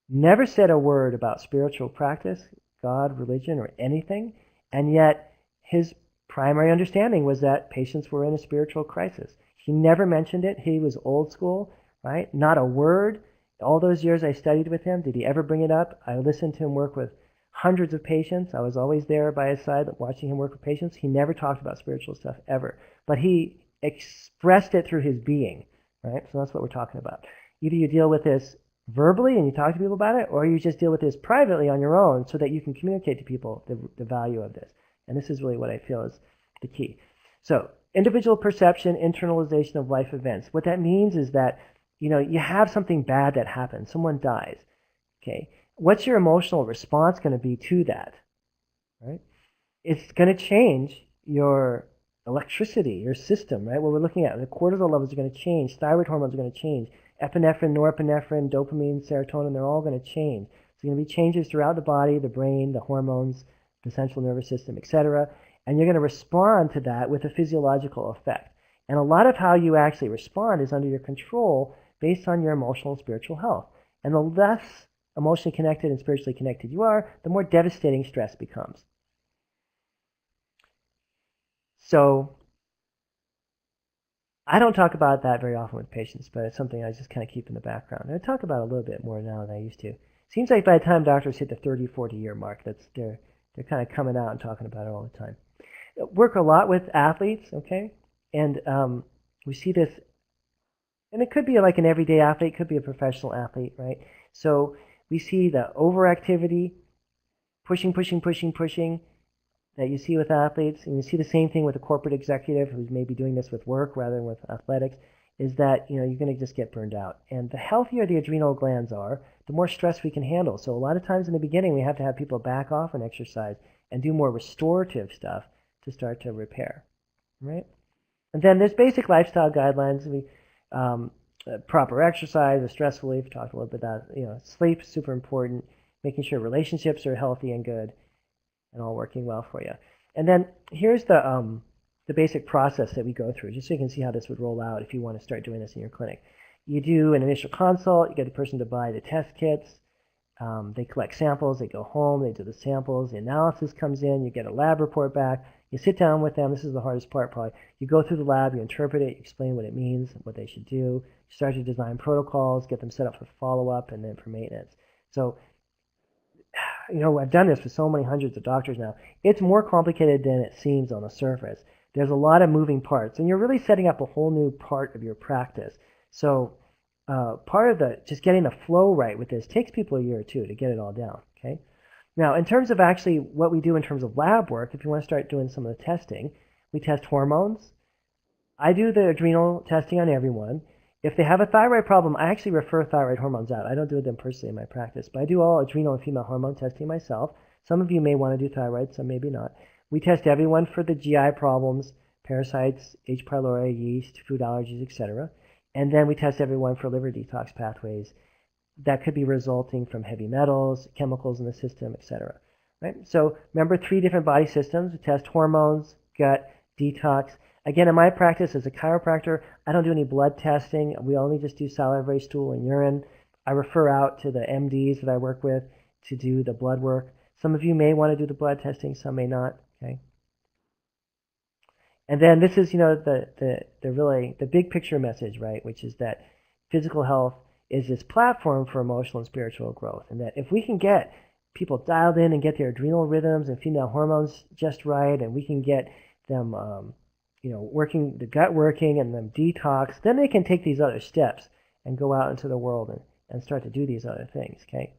never said a word about spiritual practice, God, religion, or anything, and yet his primary understanding was that patients were in a spiritual crisis. He never mentioned it. He was old school, right? Not a word. All those years I studied with him, did he ever bring it up? I listened to him work with hundreds of patients. I was always there by his side watching him work with patients. He never talked about spiritual stuff ever. But he expressed it through his being, right? So that's what we're talking about. Either you deal with this verbally and you talk to people about it, or you just deal with this privately on your own so that you can communicate to people the value of this. And this is really what I feel is the key. So individual perception, internalization of life events. What that means is that, you have something bad that happens. Someone dies, okay? What's your emotional response going to be to that, right? It's going to change your electricity, your system, right? What we're looking at, the cortisol levels are going to change, thyroid hormones are going to change, epinephrine, norepinephrine, dopamine, serotonin, they're all going to change. There's going to be changes throughout the body, the brain, the hormones, the central nervous system, etc. And you're going to respond to that with a physiological effect. And a lot of how you actually respond is under your control based on your emotional and spiritual health. And the less emotionally connected and spiritually connected you are, the more devastating stress becomes. So I don't talk about that very often with patients, but it's something I just kind of keep in the background. And I talk about it a little bit more now than I used to. Seems like by the time doctors hit the 30, 40-year mark, they're kind of coming out and talking about it all the time. I work a lot with athletes, okay? And we see this, and it could be like an everyday athlete, could be a professional athlete, right? So we see the overactivity, pushing, that you see with athletes, and you see the same thing with a corporate executive who's maybe doing this with work rather than with athletics, is that you're going to just get burned out. And the healthier the adrenal glands are, the more stress we can handle. So a lot of times in the beginning, we have to have people back off on exercise and do more restorative stuff to start to repair, right? And then there's basic lifestyle guidelines. Proper exercise, a stress relief, talked a little bit about sleep, super important, making sure relationships are healthy and good and all working well for you. And then here's the basic process that we go through, just so you can see how this would roll out if you want to start doing this in your clinic. You do an initial consult, you get the person to buy the test kits, they collect samples, they go home, they do the samples, the analysis comes in, you get a lab report back, you sit down with them, this is the hardest part probably, you go through the lab, you interpret it, you explain what it means, what they should do, you start to design protocols, get them set up for follow-up and then for maintenance. So, I've done this for so many hundreds of doctors now. It's more complicated than it seems on the surface. There's a lot of moving parts, and you're really setting up a whole new part of your practice. So part of just getting the flow right with this takes people a year or two to get it all down, okay? Now, in terms of actually what we do in terms of lab work, if you want to start doing some of the testing, we test hormones. I do the adrenal testing on everyone. If they have a thyroid problem, I actually refer thyroid hormones out. I don't do them personally in my practice, but I do all adrenal and female hormone testing myself. Some of you may want to do thyroid, some maybe not. We test everyone for the GI problems, parasites, H. pylori, yeast, food allergies, etc. And then we test everyone for liver detox pathways that could be resulting from heavy metals, chemicals in the system, etc. Right? So remember 3 different body systems. We test hormones, gut, detox. Again, in my practice as a chiropractor, I don't do any blood testing. We only just do salivary, stool, and urine. I refer out to the MDs that I work with to do the blood work. Some of you may want to do the blood testing, some may not. Okay. And then this is, the really the big picture message, right? Which is that physical health is this platform for emotional and spiritual growth, and that if we can get people dialed in and get their adrenal rhythms and female hormones just right, and we can get them, working the gut working and them detox, then they can take these other steps and go out into the world and start to do these other things. Okay.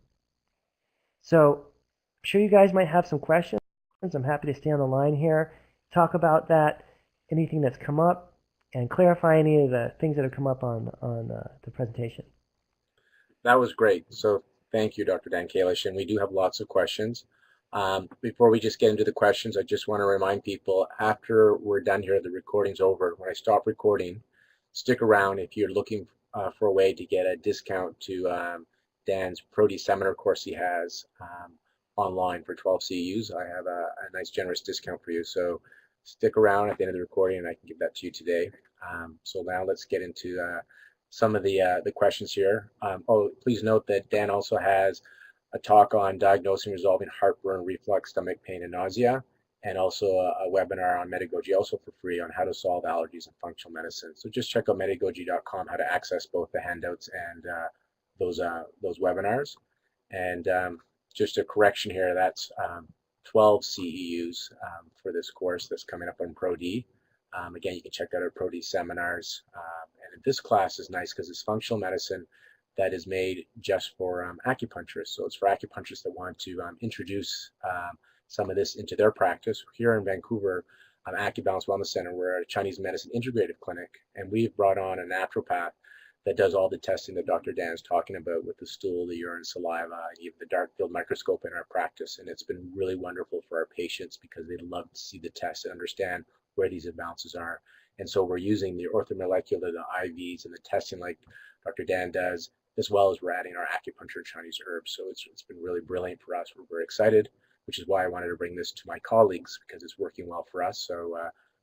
So I'm sure you guys might have some questions. I'm happy to stay on the line here, talk about that, anything that's come up, and clarify any of the things that have come up on the presentation. That was great. So thank you, Dr. Dan Kalish, and we do have lots of questions. Before we just get into the questions, I just want to remind people, after we're done here, the recording's over. When I stop recording, stick around if you're looking for a way to get a discount to Dan's Pro-D seminar course he has online for 12 CEUs. I have a nice generous discount for you. So stick around at the end of the recording and I can give that to you today. So now let's get into some of the questions here. Please note that Dan also has a talk on diagnosing and resolving heartburn, reflux, stomach pain, and nausea, and also a webinar on Metagogy, also for free, on how to solve allergies and functional medicine. So just check out metagogy.com how to access both the handouts and those webinars. And just a correction here, that's 12 CEUs for this course that's coming up on Pro-D. Again, you can check out our Pro-D seminars. And this class is nice because it's functional medicine that is made just for acupuncturists. So it's for acupuncturists that want to introduce some of this into their practice. Here in Vancouver, AcuBalance Wellness Center, we're a Chinese medicine integrative clinic, and we've brought on a naturopath that does all the testing that Dr. Dan is talking about with the stool, the urine, saliva, and even the dark field microscope in our practice. And it's been really wonderful for our patients because they love to see the tests and understand where these imbalances are. And so we're using the orthomolecular, the IVs, and the testing like Dr. Dan does, as well as we're adding our acupuncture Chinese herbs. So it's been really brilliant for us. We're very excited, which is why I wanted to bring this to my colleagues because it's working well for us. So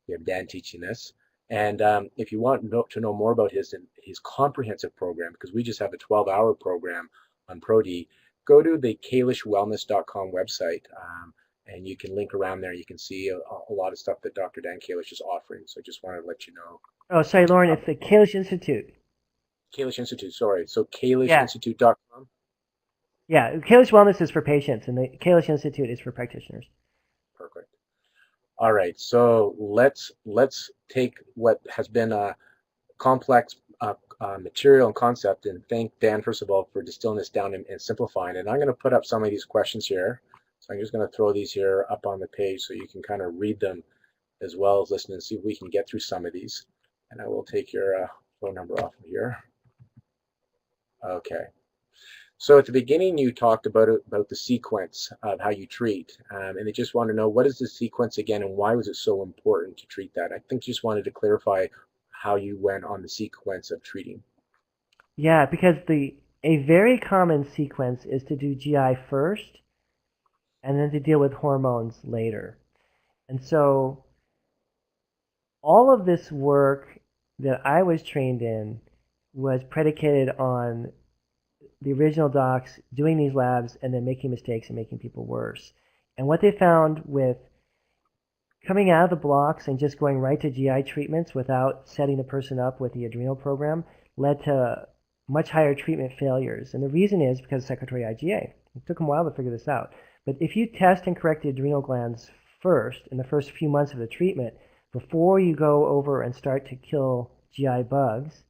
we have Dan teaching this. And if you want to know more about his comprehensive program, because we just have a 12-hour program on Pro-D, go to the kalishwellness.com website, and you can link around there. You can see a lot of stuff that Dr. Dan Kalish is offering. So I just wanted to let you know. Oh, sorry, Lauren, it's the Kalish Institute. Kalish Institute, sorry. So kalishinstitute.com? Yeah, Kalish Wellness is for patients, and the Kalish Institute is for practitioners. Perfect. All right, so let's take what has been a complex material and concept and thank Dan, first of all, for distilling this down and simplifying it. And I'm going to put up some of these questions here. So I'm just going to throw these here up on the page so you can kind of read them as well as listen and see if we can get through some of these. And I will take your phone number off of here. Okay. So at the beginning, you talked about the sequence of how you treat, and I just want to know, what is the sequence again, and why was it so important to treat that? I think you just wanted to clarify how you went on the sequence of treating. Yeah, because a very common sequence is to do GI first, and then to deal with hormones later. And so all of this work that I was trained in was predicated on the original docs doing these labs and then making mistakes and making people worse. And what they found with coming out of the blocks and just going right to GI treatments without setting the person up with the adrenal program led to much higher treatment failures. And the reason is because of Secretory IgA. It took them a while to figure this out. But if you test and correct the adrenal glands first, in the first few months of the treatment, before you go over and start to kill GI bugs,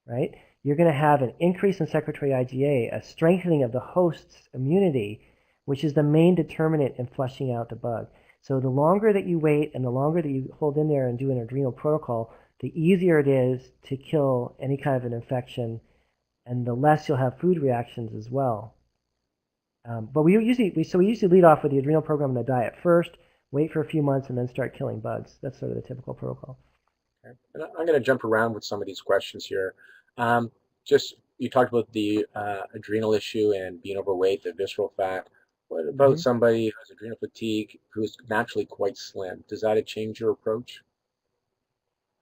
right, you're going to have an increase in Secretory IgA, a strengthening of the host's immunity, which is the main determinant in flushing out the bug. So the longer that you wait and the longer that you hold in there and do an adrenal protocol, the easier it is to kill any kind of an infection, and the less you'll have food reactions as well. But we usually lead off with the adrenal program and the diet first. wait for a few months, and then start killing bugs. That's sort of the typical protocol. Okay. And I'm going to jump around with some of these questions here. Just you talked about the adrenal issue and being overweight, the visceral fat. What about Hmm. somebody who has adrenal fatigue who's naturally quite slim? Does that change your approach?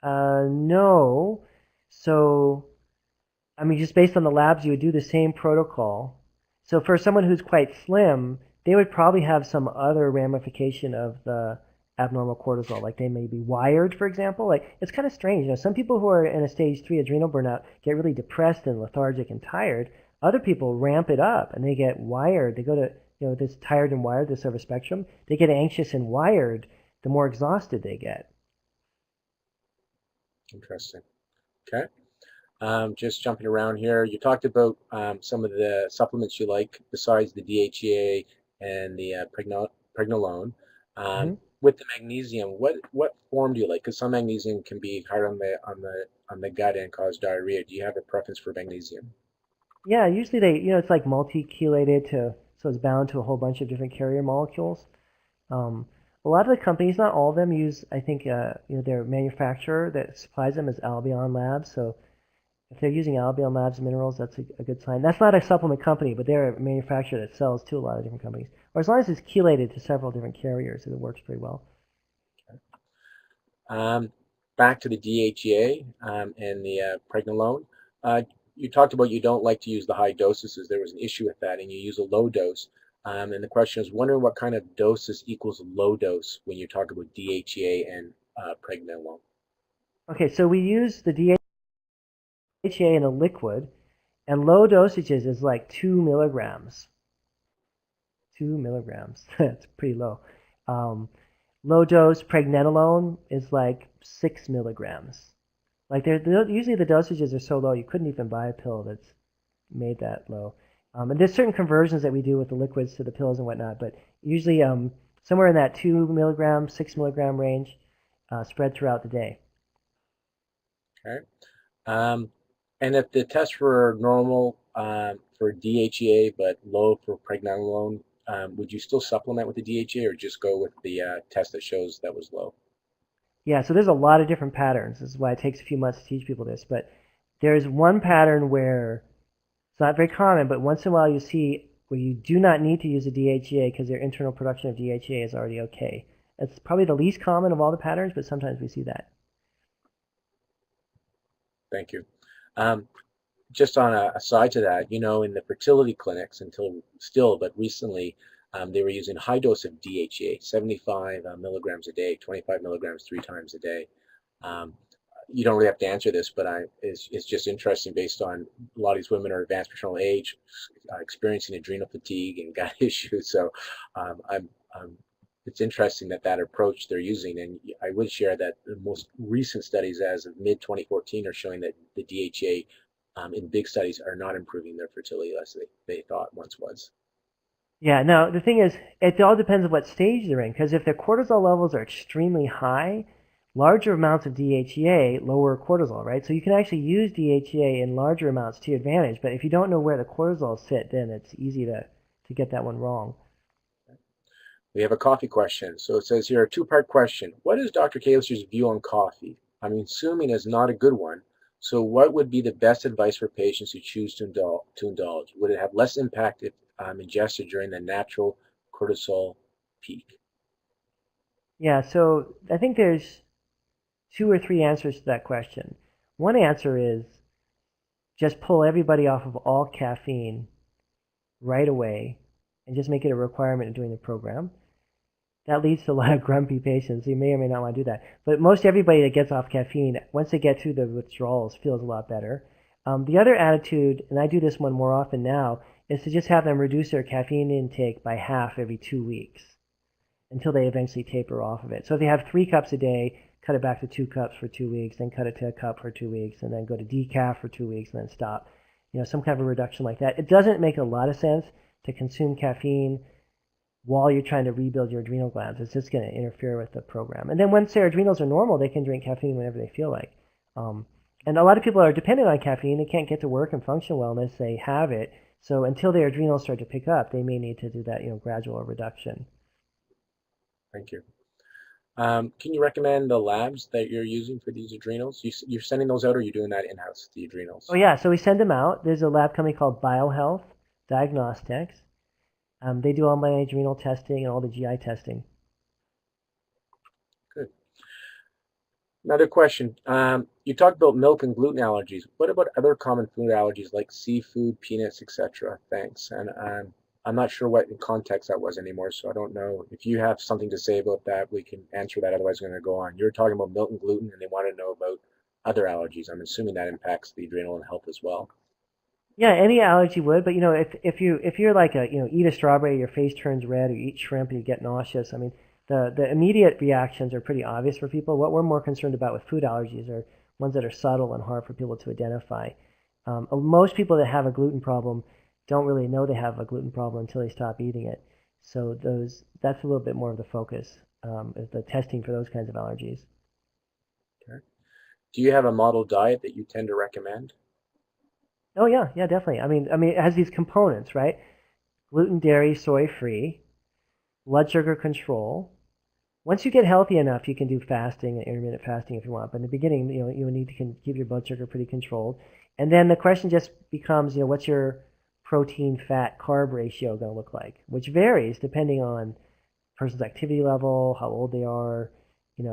No. So, I mean, just based on the labs, you would do the same protocol. So for someone who's quite slim, they would probably have some other ramification of the abnormal cortisol. Like they may be wired, for example. Like it's kind of strange. You know, some people who are in a stage 3 adrenal burnout get really depressed and lethargic and tired. Other people ramp it up and they get wired. They go to, this tired and wired, this sort of spectrum. They get anxious and wired the more exhausted they get. Interesting. Okay. Just jumping around here, you talked about some of the supplements you like besides the DHEA and the pregnenolone. Hmm. With the magnesium, what form do you like? Because some magnesium can be hard on the gut and cause diarrhea. Do you have a preference for magnesium? Yeah, usually it's like multi-chelated so it's bound to a whole bunch of different carrier molecules. Um, a lot of the companies, not all of them, use, I think, their manufacturer that supplies them is Albion Labs. So if they're using Albion Labs minerals, that's a good sign. That's not a supplement company, but they're a manufacturer that sells to a lot of different companies. Or as long as it's chelated to several different carriers, it works pretty well. Um, Back to the DHEA and the pregnenolone. Uh, you talked about you don't like to use the high doses. There was an issue with that, and you use a low dose. And the question is, wondering what kind of doses equals low dose when you talk about DHEA and pregnenolone. Okay, so we use the DHEA in a liquid, and low dosages is like 2 milligrams. 2 milligrams. That's pretty low. Um, Low dose pregnenolone is like 6 milligrams. Like usually the dosages are so low you couldn't even buy a pill that's made that low. And there's certain conversions that we do with the liquids to the pills and whatnot, but usually somewhere in that 2 milligram, 6 milligram range, spread throughout the day. Okay. Um, and if the tests were normal for DHEA but low for pregnenolone, would you still supplement with the DHEA or just go with the test that shows that was low? Yeah, so there's a lot of different patterns. This is why it takes a few months to teach people this, but there's one pattern where it's not very common, but once in a while you see where you do not need to use a DHEA because their internal production of DHEA is already okay. It's probably the least common of all the patterns, but sometimes we see that. Thank you. Um, just on a side to that, in the fertility clinics but recently, they were using high dose of DHEA, 75 milligrams a day, 25 milligrams 3 times a day. Um, you don't really have to answer this, but it's just interesting based on a lot of these women are advanced maternal age, experiencing adrenal fatigue and gut issues. So I'm it's interesting that approach they're using, and I would share that the most recent studies as of mid 2014 are showing that the DHA in big studies are not improving their fertility as they thought once was. Yeah, now the thing is, it all depends on what stage they're in, because if their cortisol levels are extremely high, larger amounts of DHEA lower cortisol, right? So you can actually use DHEA in larger amounts to your advantage, but if you don't know where the cortisol sit, then it's easy to get that one wrong. We have a coffee question. So it says here a two-part question. What is Dr. Kalish's view on coffee? I'm assuming it's not a good one. So what would be the best advice for patients who choose to indulge? Would it have less impact if ingested during the natural cortisol peak? Yeah, so I think there's two or three answers to that question. One answer is just pull everybody off of all caffeine right away and just make it a requirement of doing the program. That leads to a lot of grumpy patients. You may or may not want to do that. But most everybody that gets off caffeine, once they get through the withdrawals, feels a lot better. The other attitude, and I do this one more often now, is to just have them reduce their caffeine intake by half every 2 weeks until they eventually taper off of it. So if they have 3 cups a day, cut it back to 2 cups for 2 weeks, then cut it to a cup for 2 weeks, and then go to decaf for 2 weeks, and then stop. Some kind of a reduction like that. It doesn't make a lot of sense to consume caffeine while you're trying to rebuild your adrenal glands. It's just going to interfere with the program. And then once their adrenals are normal, they can drink caffeine whenever they feel like. And a lot of people are dependent on caffeine. They can't get to work and function well unless they have it. So until their adrenals start to pick up, they may need to do that, gradual reduction. Thank you. Can you recommend the labs that you're using for these adrenals? You're sending those out, or you're doing that in-house, the Oh adrenals? yeah, so we send them out. There's a lab company called BioHealth Diagnostics. They do all my adrenal testing and all the GI testing. Good. Another question. You talked about milk and gluten allergies. What about other common food allergies like seafood, peanuts, etc.? Thanks. And I'm not sure what in context that was anymore, so I don't know. If you have something to say about that, we can answer that. Otherwise, I'm going to go on. You're talking about milk and gluten, and they want to know about other allergies. I'm assuming that impacts the adrenal and health as well. Yeah, any allergy would, but if you're like eat a strawberry, your face turns red, or you eat shrimp and you get nauseous. I mean, the immediate reactions are pretty obvious for people. What we're more concerned about with food allergies are ones that are subtle and hard for people to identify. Most people that have a gluten problem don't really know they have a gluten problem until they stop eating it. So that's a little bit more of the focus, is the testing for those kinds of allergies. Okay. Do you have a model diet that you tend to recommend? Oh yeah, yeah, definitely. I mean, it has these components, right? Gluten, dairy, soy free, blood sugar control. Once you get healthy enough, you can do fasting and intermittent fasting if you want. But in the beginning, you need to keep your blood sugar pretty controlled. And then the question just becomes, what's your protein, fat, carb ratio going to look like? Which varies depending on person's activity level, how old they are.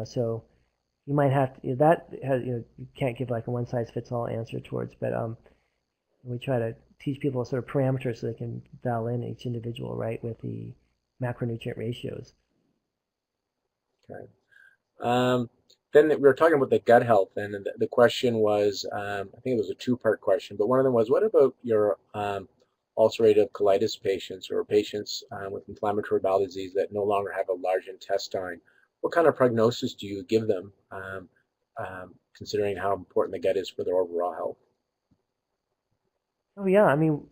So you might have to, that has, you can't give like a one size fits all answer towards, but we try to teach people sort of parameters so they can dial in each individual, right, with the macronutrient ratios. Okay. Um, then we were talking about the gut health, and the question was, I think it was a two-part question, but one of them was, what about your ulcerative colitis patients or patients with inflammatory bowel disease that no longer have a large intestine? What kind of prognosis do you give them, considering how important the gut is for their overall health? Oh yeah, I mean,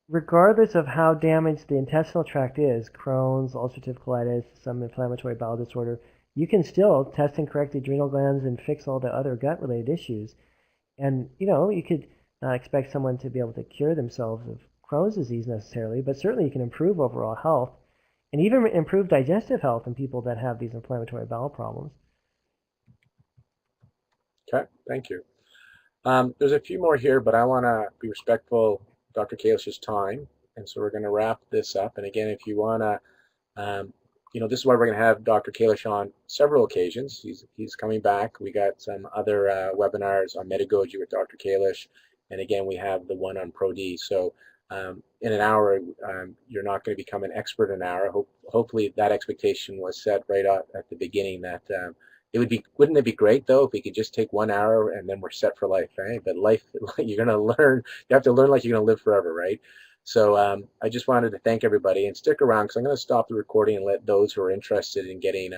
regardless of how damaged the intestinal tract is, Crohn's, ulcerative colitis, some inflammatory bowel disorder, you can still test and correct the adrenal glands and fix all the other gut-related issues. And you could not expect someone to be able to cure themselves of Crohn's disease necessarily, but certainly you can improve overall health and even improve digestive health in people that have these inflammatory bowel problems. Okay, thank you. There's a few more here, but I want to be respectful of Dr. Kalish's time, and so we're going to wrap this up. And again, if you want to, um, this is why we're going to have Dr. Kalish on several occasions. He's coming back. We got some other webinars on pedagogy with Dr. Kalish, and again, we have the one on Pro-D. So in an hour, you're not going to become an expert in an hour. Hopefully, that expectation was set right at the beginning that wouldn't it be great though if we could just take 1 hour and then we're set for life, right? But life, you're gonna learn. You have to learn like you're gonna live forever, right? So I just wanted to thank everybody and stick around because I'm going to stop the recording and let those who are interested in getting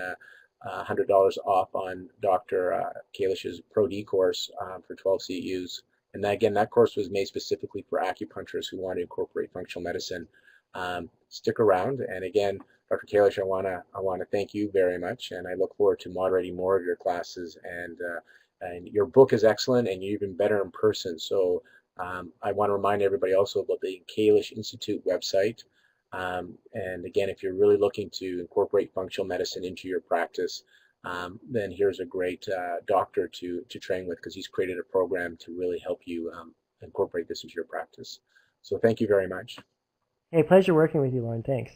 $100 off on Dr. Kalish's Pro-D course for 12 CEUs. And that, again, that course was made specifically for acupuncturists who want to incorporate functional medicine. Stick around, and again, Dr. Kalish, I want to thank you very much, and I look forward to moderating more of your classes. And your book is excellent, and you're even better in person. So I want to remind everybody also about the Kalish Institute website. And again, if you're really looking to incorporate functional medicine into your practice, then here's a great doctor to train with because he's created a program to really help you incorporate this into your practice. So thank you very much. Hey, pleasure working with you, Lauren. Thanks.